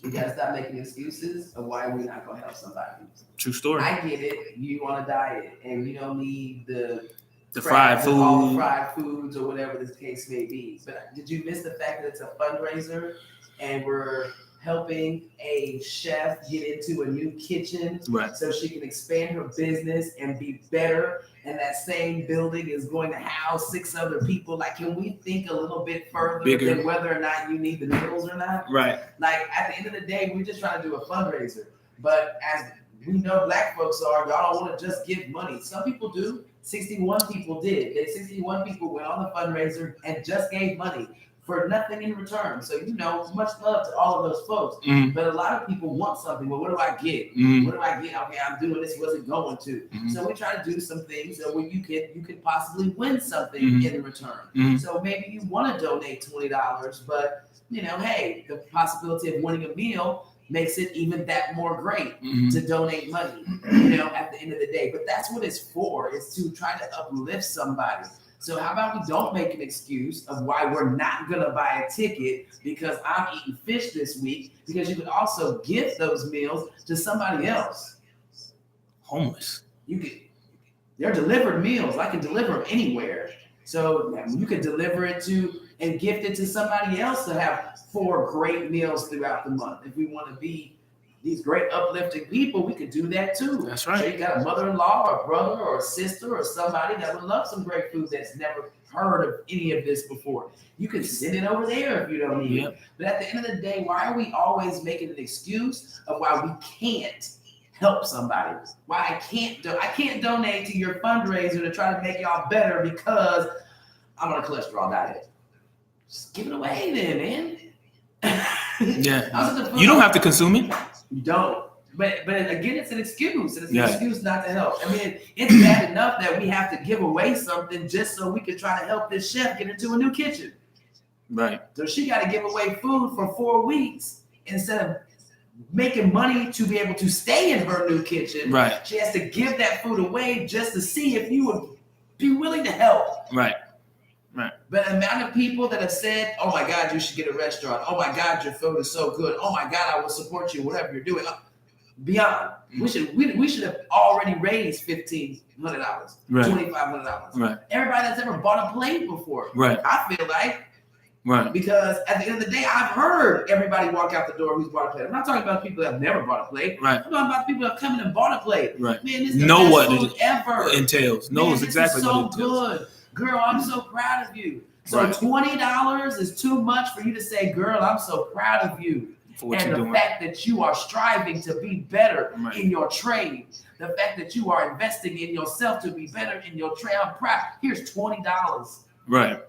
we gotta stop making excuses of why we're not gonna help somebody. True story. I get it. You on a diet and you don't need the fried food, all the fried foods or whatever the case may be. But did you miss the fact that it's a fundraiser and we're helping a chef get into a new kitchen so she can expand her business and be better? And that same building is going to house 6 other people. Like, can we think a little bit further than whether or not you need the meals or not? Right. Like, at the end of the day, we're just trying to do a fundraiser. But as we know Black folks are, y'all don't want to just give money. Some people do. 61 people did. 61 people went on the fundraiser and just gave money for nothing in return. So, much love to all of those folks. Mm-hmm. But a lot of people want something. Well, what do I get? Mm-hmm. What do I get? Okay, I'm doing this. Wasn't going to. Mm-hmm. So we try to do some things where you could possibly win something in return. Mm-hmm. So maybe you want to donate $20, but hey, the possibility of winning a meal makes it even that more great to donate money. At the end of the day. But that's what it's for. Is to try to uplift somebody. So how about we don't make an excuse of why we're not going to buy a ticket because I'm eating fish this week, because you could also gift those meals to somebody else. Homeless. They're delivered meals. I can deliver them anywhere. So you could deliver it to and gift it to somebody else to have 4 great meals throughout the month. If we want to be these great uplifting people, we could do that too. That's right. So you got a mother-in-law or a brother or a sister or somebody that would love some great food that's never heard of any of this before. You can send it over there if you don't need it. But at the end of the day, why are we always making an excuse of why we can't help somebody? Why I can't donate to your fundraiser to try to make y'all better because I'm on a cholesterol diet. Just give it away then, man. Yeah. You don't have to consume it. You don't. But again, it's an excuse. It's an excuse not to help. I mean, it's bad enough that we have to give away something just so we can try to help this chef get into a new kitchen. Right. So she got to give away food for 4 weeks instead of making money to be able to stay in her new kitchen. Right. She has to give that food away just to see if you would be willing to help. Right. Right. But the amount of people that have said, "Oh my God, you should get a restaurant. Oh my God, your food is so good. Oh my God, I will support you, whatever you're doing." Beyond, we should have already raised $1,500, $2,500. Right. Everybody that's ever bought a plate before. Right. I feel like. Right. Because at the end of the day, I've heard everybody walk out the door who's bought a plate. I'm not talking about people that have never bought a plate. Right. I'm talking about people that have come in and bought a plate. Right. Man, this is the best food ever. Entails. Knows exactly what it entails. So good. Girl, I'm so proud of you. So $20 is too much for you to say, girl, I'm so proud of you. For what and you're the doing. Fact that you are striving to be better in your trade. The fact that you are investing in yourself to be better in your trade. I'm proud. Here's $20. Right.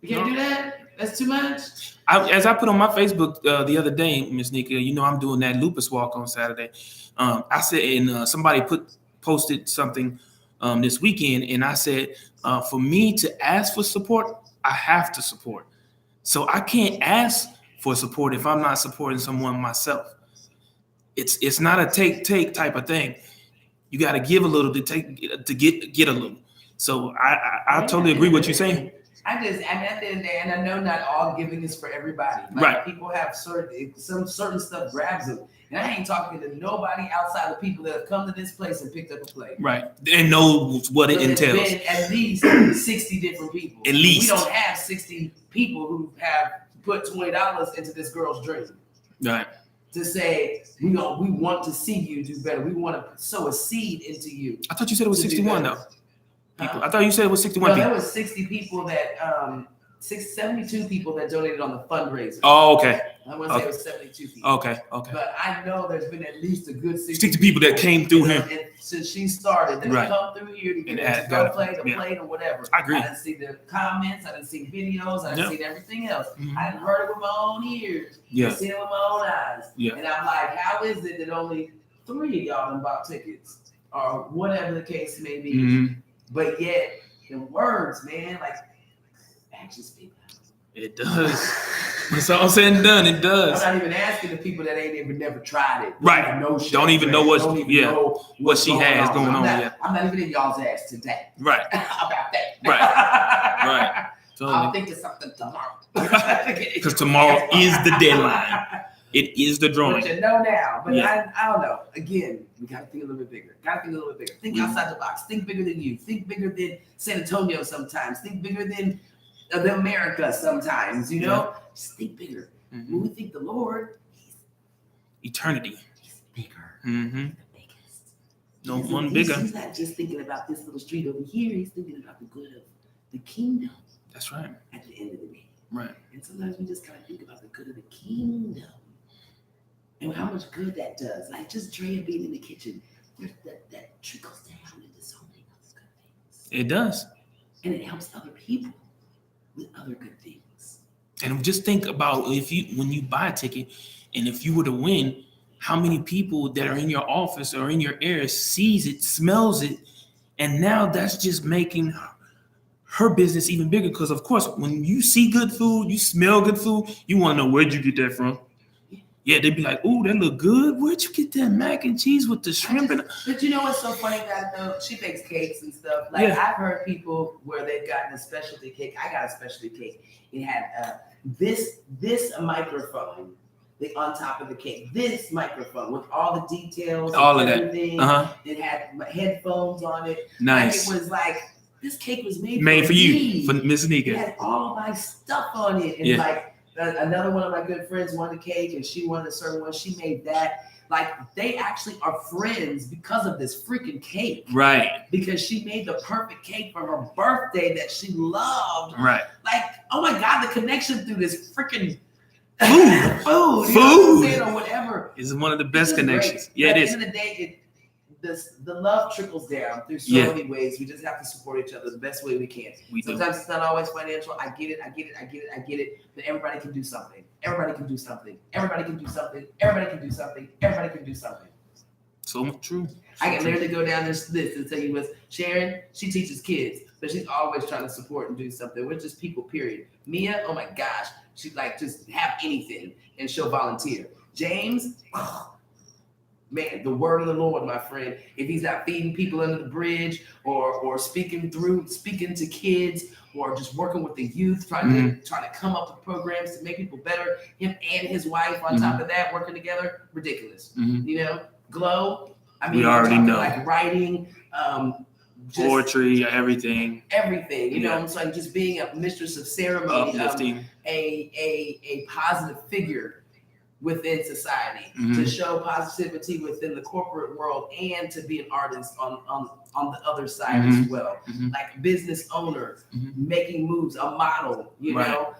You can't do that? That's too much? As I put on my Facebook the other day, Ms.Neka, I'm doing that lupus walk on Saturday. I said, and somebody posted something this weekend, and I said, for me to ask for support, I have to support. So I can't ask for support if I'm not supporting someone myself. It's not a take type of thing. You got to give a little to get a little. So I totally agree with what you're saying. I mean, at the end of the day, and I know not all giving is for everybody. Like, right. People have certain stuff grabs them. And I ain't talking to nobody outside of people that have come to this place and picked up a plate. Right. And knows what it entails. There's been at least 60 different people. At least. We don't have 60 people who have put $20 into this girl's dream. Right. To say, we want to see you do better. We want to sow a seed into you. I thought you said it was 61 though. People. I thought you said it was 61 people. There was 60 people that 72 people that donated on the fundraiser. Oh, okay. I want to say it was 72 people. Okay. But I know there's been at least a good 60 people that came through here. And since she started, that come through here to get to play the plate or whatever. I agree. I didn't see the comments. I didn't see videos. I didn't see everything else. I didn't heard it with my own ears. I seen it with my own eyes. And I'm like, how is it that only 3 of y'all done bought tickets or whatever the case may be? But yet, in words, man, like, actions speak. It does. When it's all said and done, it does. I'm not even asking the people that ain't even never tried it. Right. Don't even know what she has going on. I'm not even in y'all's ass today. Right. About that. Right. Totally. I'll think of something tomorrow. Because tomorrow is the deadline. It is the drawing. But you know now. But I don't know. Again, we got to think a little bit bigger. Think outside the box. Think bigger than you. Think bigger than San Antonio sometimes. Think bigger than America sometimes, you know? Just think bigger. When we think the Lord, he's eternity. He's bigger. The biggest. No one bigger. He's not just thinking about this little street over here. He's thinking about the good of the kingdom. That's right. At the end of the day. Right. And sometimes we just kind of think about the good of the kingdom. And how much good that does. Like just Drea being in the kitchen, that trickles down into so many other good things. It does. And it helps other people with other good things. And just think about when you buy a ticket, and if you were to win, how many people that are in your office or in your area sees it, smells it, and now that's just making her business even bigger. Because of course, when you see good food, you smell good food, you want to know where'd you get that from. Yeah, they'd be like, "Ooh, that look good. Where'd you get that mac and cheese with the shrimp?" But you know what's so funny about it though? She bakes cakes and stuff. Like I've heard people where they've gotten a specialty cake. I got a specialty cake. It had this microphone on top of the cake. This microphone with all the details, all of everything. That. It had headphones on it. Nice. Like it was like this cake was made for you, for Ms.Neka. It had all my stuff on it, and like. Another one of my good friends wanted a cake and she wanted a certain one. She made that. Like they actually are friends because of this freaking cake. Right. Because she made the perfect cake for her birthday that she loved. Right. Like, oh my God, the connection through this freaking food. You know what I'm saying, or whatever. Is one of the best connections. Great. Yeah, but it is. At the end of the day, the love trickles down through so many ways. We just have to support each other the best way we can. Sometimes it's not always financial. I get it. But everybody can do something. Everybody can do something. So true. I can literally go down this list and tell you what Sharon, she teaches kids, but she's always trying to support and do something. We're just people, period. Mia, oh my gosh, she'd like just have anything and she'll volunteer. James, man, the word of the Lord, my friend. If he's not feeding people under the bridge or speaking to kids or just working with the youth, trying to come up with programs to make people better, him and his wife on top of that, working together, ridiculous. You know, Glow. I mean, we already know. Like writing, poetry, everything. You know, so just being a mistress of ceremony, a positive figure within society, to show positivity within the corporate world, and to be an artist on the other side as well. Like business owner, making moves, a model, you know,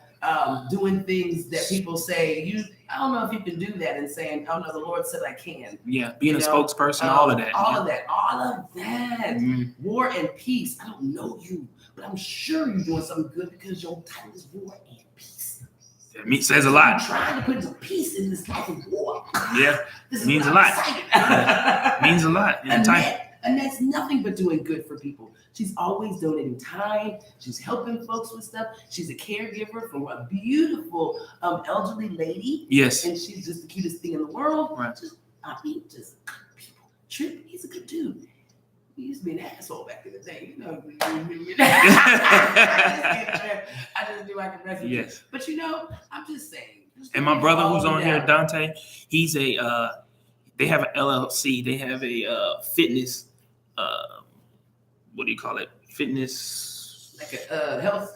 doing things that people say, I don't know if you can do that, and saying, oh no, the Lord said I can. Yeah, being a spokesperson, all of that. All of that. War and peace. I don't know you, but I'm sure you're doing something good because your title is War and Peace. It says a lot. I'm trying to put some peace in this life of war. Yeah, it means a lot. Means a lot. And that's nothing but doing good for people. She's always donating time. She's helping folks with stuff. She's a caregiver for a beautiful elderly lady. Yes. And she's just the cutest thing in the world. Right. Just good people. Trip, he's a good dude. to be an asshole back in the day, I just knew I could message you. But I'm just saying. And my brother who's on here, Dante, he's a they have an LLC. They have a fitness what do you call it? Fitness, like a health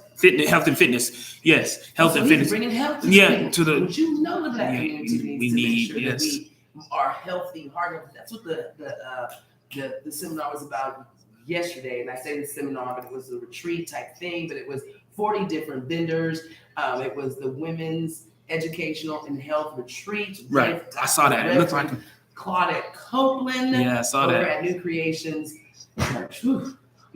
and fitness. Yes, health and fitness. Bringing health to to the. But the black community needs to make sure that we are healthy. That's what the seminar was about yesterday. And I say the seminar, but it was a retreat type thing. But it was 40 different vendors. It was the Women's Educational and Health Retreat. Right, I saw that. It looked like Claudette Copeland. Yeah, I saw that. Over at New Creations. I'm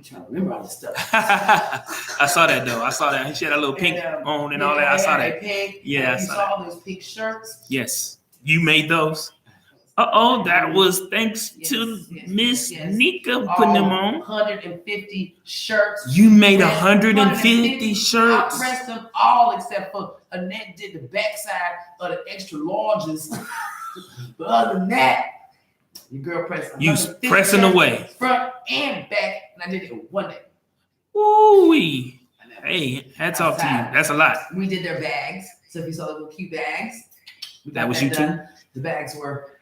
trying to remember all this stuff. I saw that though. I saw that. She had a little pink on and all that. I saw that. Pink. Yeah, I saw that. All those pink shirts. Yes, you made those. That was thanks to Ms.Neka putting them on. 150 shirts. You made 150 shirts. I pressed them all except for Annette did the backside of the extra larges. But other than that, your girl pressed. You pressing away. Front and back, and I did it one day. Ooh-wee. Hey, hats off to you. That's a lot. We did their bags. So if you saw the little cute bags, that was you too? The bags were.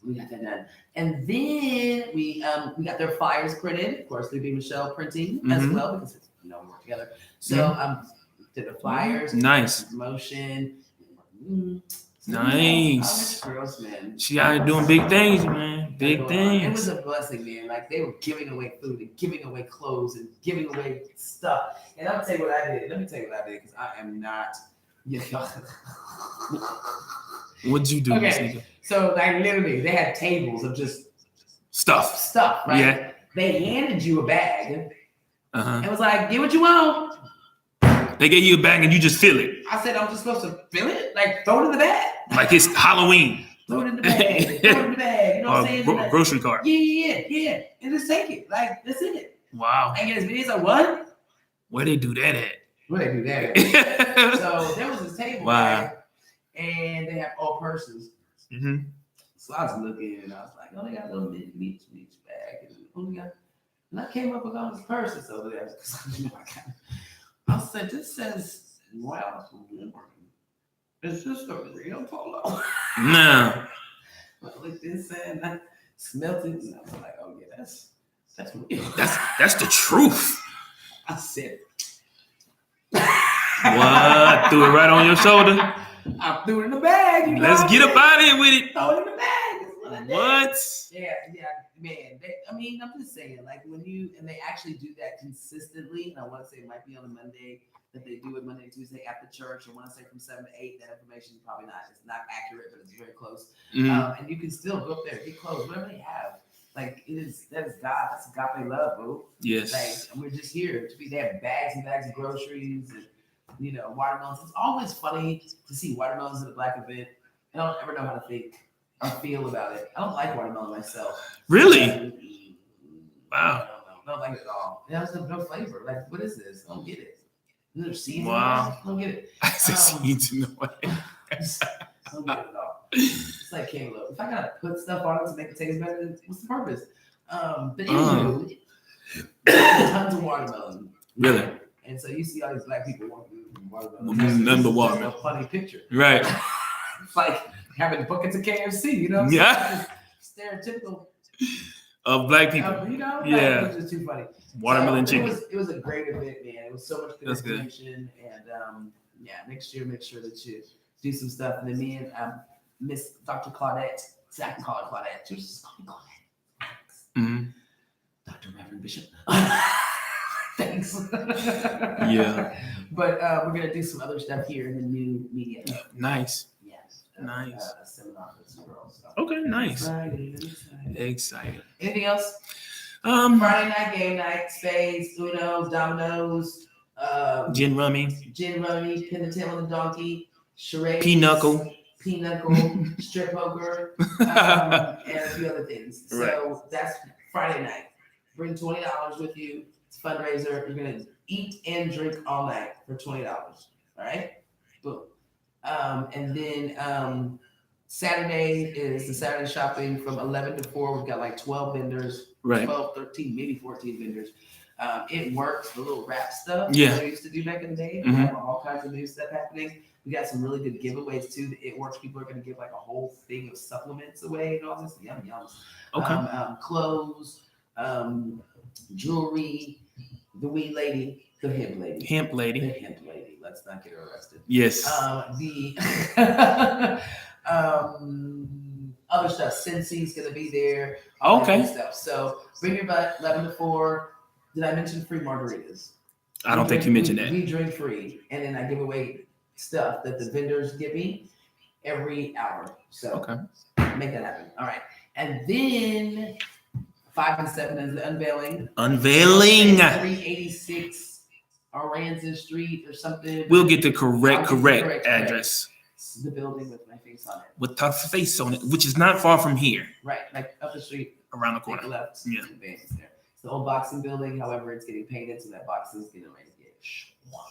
We got that done, and then we got their flyers printed. Of course, they'd be Michelle printing as well because we work together. So did the flyers, nice promotion. Nice. Girls, man. She out here doing big things, man. Big things. It was a blessing, man. Like they were giving away food and giving away clothes and giving away stuff. And I'll tell you what I did. Let me tell you what I did because I am not. What'd you do? Okay. So like literally, they had tables of just stuff, right? Yeah. They handed you a bag. And was like, get what you want. They gave you a bag and you just fill it. I said, I'm just supposed to fill it? Like, throw it in the bag? Like it's Halloween. Throw it in the bag. Throw it in the bag. You know what I'm saying? Grocery cart. Yeah. And just take it. Like, that's it. Wow. And get his videos like, what? Where they do that at? So there was this table bag, and they have all purses. Mm-hmm. So I was looking, and I was like, oh, they got a little meat bag. And I came up with all these purses over there. I said, this says, wow, is this a real polo? No. I looked inside and I smelled it, and I was like, oh yeah, that's real. That's the truth. I said, what? Threw it right on your shoulder? I threw it in the bag. Let's get up out of here with it. Throw it in the bag. What? Yeah, man. I'm just saying, like and they actually do that consistently. And I want to say it might be on a Monday that they do it Monday, Tuesday after church. I want to say from 7 to 8. That information probably it's not accurate, but it's very close. Mm-hmm. And you can still go up there, get clothes, whatever they have. Like that is God. That's agape love, bro. Yes. Like, and we're just here to be there. Bags and bags of groceries and watermelons. It's always funny to see watermelons at a black event. I don't ever know how to think or feel about it. I don't like watermelon myself. Really? Wow. I don't like it at all. It has no flavor. Like, what is this? I don't get it. Is there seeds? Wow. I don't get it. I said seeds in the way. I don't get it at all. It's like cantaloupe. If I gotta put stuff on it to make it taste better, what's the purpose? But anyway, tons of watermelon. Really? And so you see all these black people walking watermelon. None but watermelon. A funny picture. Right. It's like having buckets of KFC, Yeah. Stereotypical of black people. Yeah. It's just too funny. Watermelon chicken. It was a great event, man. It was so much good information. Good. And next year, make sure that you do some stuff. And then me and Miss Dr. Claudette, I can call her Claudette. She was just call me Claudette. Mm-hmm. Dr. Reverend Bishop. Thanks. Yeah. But we're going to do some other stuff here in the new media. Nice. Yes. Nice. A seminar for some girls. So. Okay, nice. Excited. Excited. Anything else? Friday night, game night, spades, Uno, dominoes, gin rummy, pin the tail on the donkey, charades, pinochle, strip poker, and a few other things. Right. So that's Friday night. Bring $20 with you. It's a fundraiser. You're gonna eat and drink all night for $20. All right, boom. And then Saturday is the Saturday shopping from 11 to 4. We've got like 12 vendors, right. 12, 13, maybe 14 vendors. It works, the little rap stuff Yeah. that we used to do back in the day. Mhm. We have all kinds of new stuff happening. We got some really good giveaways too. The It Works people are going to give like a whole thing of supplements away and all this. Yum, yums. Okay. Clothes, jewelry, the wee lady, the hemp lady. The hemp lady. Let's not get her arrested. Yes. The other stuff. Cincy's going to be there. Okay. Stuff. So bring your butt, 11 to 4. Did I mention free margaritas? I don't think you mentioned that. We drink free, and then I give away stuff that the vendors give me every hour. So make that happen. All right. And then 5 and 7 is the unveiling. 386 Aransas Street or something. We'll get the correct address. The building with my face on it. With her face on it, which is not far from here. Right, like up the street. Around the corner. Take left. Yeah. It's there. It's the old boxing building. However, it's getting painted, so that boxing is getting ready to get schwa.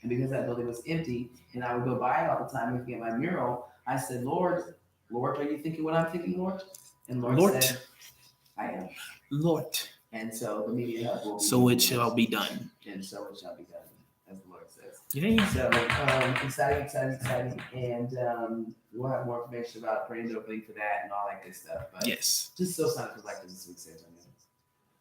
And because that building was empty, and I would go by it all the time looking at my mural, I said, Lord, are you thinking what I'm thinking, Lord? And Lord said, I am. Lord. And so the media hub will be so it shall be done. And so it shall be done, as the Lord says. Yeah. So exciting. And we'll have more information about grand opening for that and all that good stuff. But yes. Just so excited for like this week's San Antonio.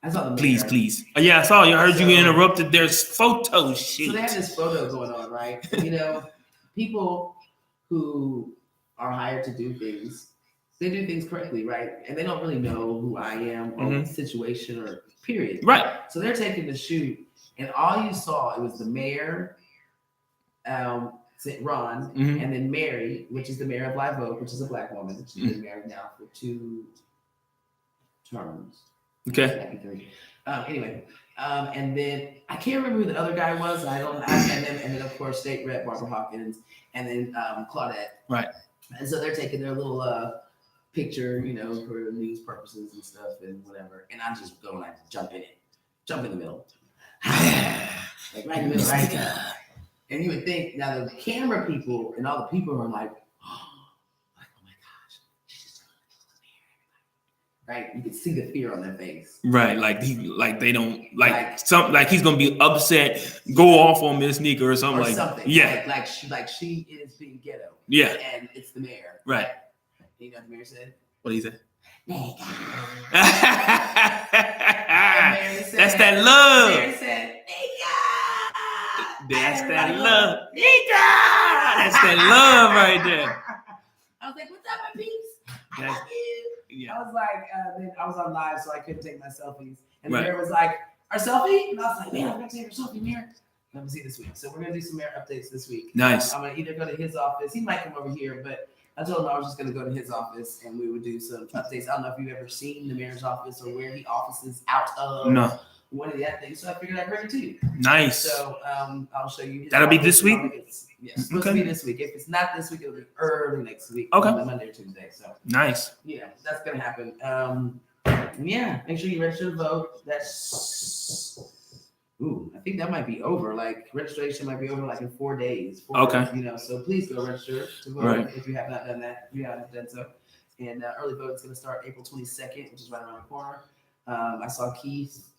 I saw the Please. Oh, yeah, I saw you. I heard you interrupted. There's photo shoot. So they have this photo going on, right? You know, people who are hired to do things, they do things correctly, right? And they don't really know who I am or the situation or period. Right. So they're taking the shoot, and all you saw, it was the mayor, Ron, and then Mary, which is the mayor of Live Oak, which is a black woman. She's been married now for 2 terms. Okay. Anyway, and then I can't remember who the other guy was. And then of course State Rep Barbara Hawkins, and then Claudette. Right. And so they're taking their little picture, you know, for news purposes and stuff and whatever. And I just go and I jump in the middle, like right in the middle, right. And you would think now the camera people and all the people are like, oh my gosh, she's just right? You can see the fear on their face. Right, they don't like he's gonna be upset, go off on Ms.Neka or something. Yeah, like she is being ghetto. Yeah, and it's the mayor. Right. You know what the mayor said? What did he say? Neka. That's that love. The mayor said, Neka. That's that love. Neka. That's that love right there. I was like, what's up, my peeps? I love you. Yeah. I was like, then I was on live, so I couldn't take my selfies. And the mayor was like, our selfie? And I was like, man, I'm going to take our selfie, mayor. Let me see this week. So we're going to do some mayor updates this week. Nice. I'm going to either go to his office. He might come over here, but I told him I was just going to go to his office and we would do some updates. I don't know if you've ever seen the mayor's office or where he offices out of. No. One of the things. So I figured I'd bring it to you. Nice. So I'll show you. That'll be this week? Yes, it's supposed to be this week. If it's not this week, it'll be early next week. Okay. Monday or Tuesday. So nice. Yeah, that's gonna happen. Yeah, make sure you register to vote. That's I think that might be over. Like registration might be over like in 4 days. Okay. You know, so please go register to vote if you have not done that. If you haven't done so. And early vote is gonna start April 22nd, which is right around the corner. I saw Keith.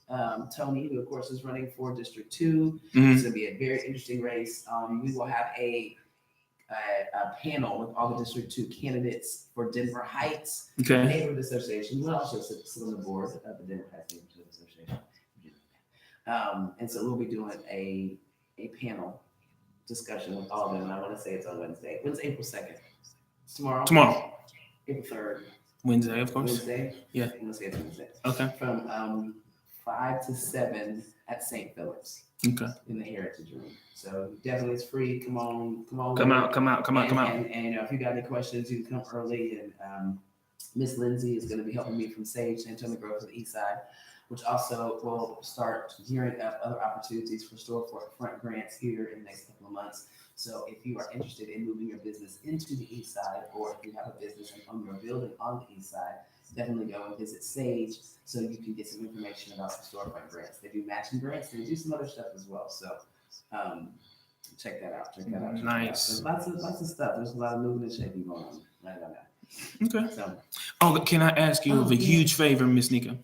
Tony, who of course is running for District 2. It's going to be a very interesting race. We will have a panel with all the District 2 candidates for Denver Heights Neighborhood Association. We'll also sit on the board of the Denver Heights Neighborhood Association. And so we'll be doing a panel discussion with all of them. And I want to say it's on Wednesday. When's April 2nd? It's tomorrow. April 3rd. Wednesday, of course. Wednesday? Yeah. I'm going to say it's Wednesday. Okay. From 5 to 7 at St. Philip's. Okay. In the Heritage Room. So definitely it's free. Come on. Come out. And you know, if you got any questions, you can come early. And Miss Lindsay is going to be helping me from Sage, San Antonio Grove to the east side, which also will start gearing up other opportunities for storefront grants here in the next couple of months. So if you are interested in moving your business into the east side, or if you have a business and own your building on the east side, definitely go and visit Sage so you can get some information about some storefront grants. They do matching grants. They do some other stuff as well. So check that out. Nice. There's lots of stuff. There's a lot of moving and shaking going on. I don't know. Okay. So, Oh, can I ask you of a huge favor, Ms. Neka?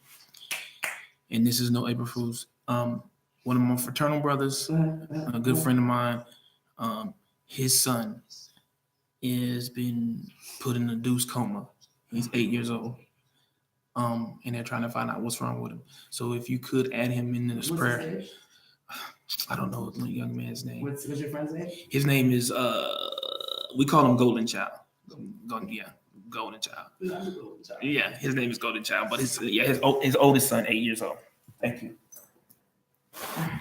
And this is no April Fool's. One of my fraternal brothers, a good friend of mine, his son has been put in a induced coma. He's 8 years old. And they're trying to find out what's wrong with him. So if you could add him in this prayer. I don't know the young man's name. What's your friend's name? His name is we call him Golden Child. Golden Child. Yeah, his name is Golden Child, but his oldest son, 8 years old. Thank you.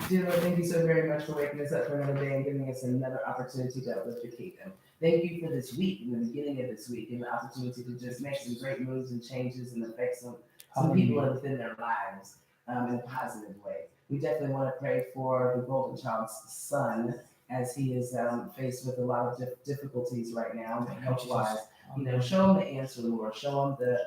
Dear Lord, thank you so very much for waking us up for another day and giving us another opportunity to uplift your kingdom. Thank you for this week, in the beginning of this week, and the opportunity to just make some great moves and changes and affect some people within their lives in a positive way. We definitely want to pray for the Golden Child's son as he is faced with a lot of difficulties right now, health-wise. Show him the answer, Lord. Show him the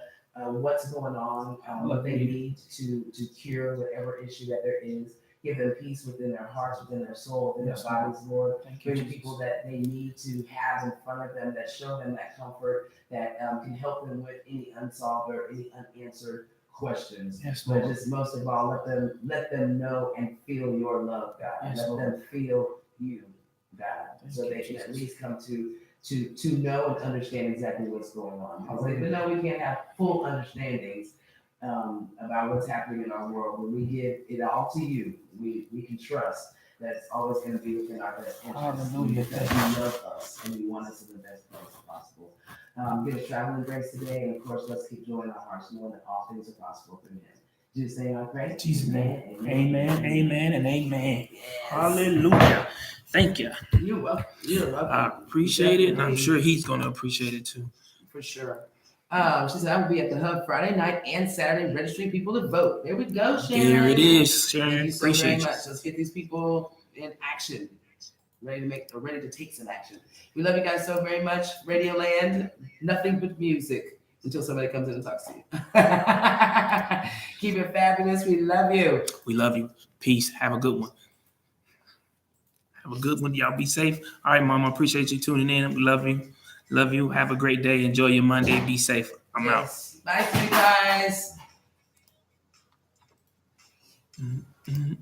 what's going on, what they need to cure whatever issue that there is. Give them peace within their hearts, within their soul, within their bodies, Lord. Bring people that they need to have in front of them that show them that comfort, that can help them with any unsolved or any unanswered questions. Yes, but just most of all, let them know and feel your love, God. Yes, let Lord. them feel you, God, so they can at least come to know and understand exactly what's going on. Because even though we can't have full understandings about what's happening in our world, when we give it all to you, we can trust that it's always going to be within our best interest. Hallelujah. Because you love us and you want us in the best place possible. Give us traveling grace today, and of course, let's keep joy in our hearts, knowing that all things are possible through Him. Jesus' name I pray. Jesus' name. Amen. Amen, and amen. Yes. Hallelujah. Thank you. You're welcome. You're welcome. I appreciate it, and I'm sure he's going to appreciate it too. For sure. She said, I will be at the Hub Friday night and Saturday registering people to vote. There we go, Sharon. There it is, Sharon. Thank you so Appreciate very you. much. Let's get these people in action, ready to take some action. We love you guys so very much. Radio Land, nothing but music until somebody comes in and talks to you. Keep it fabulous. We love you. We love you. Peace. Have a good one. Have a good one. Y'all be safe. All right, Mama. Appreciate you tuning in. We love you. Love you. Have a great day. Enjoy your Monday. Be safe. I'm out. Bye, you guys. Mm-hmm.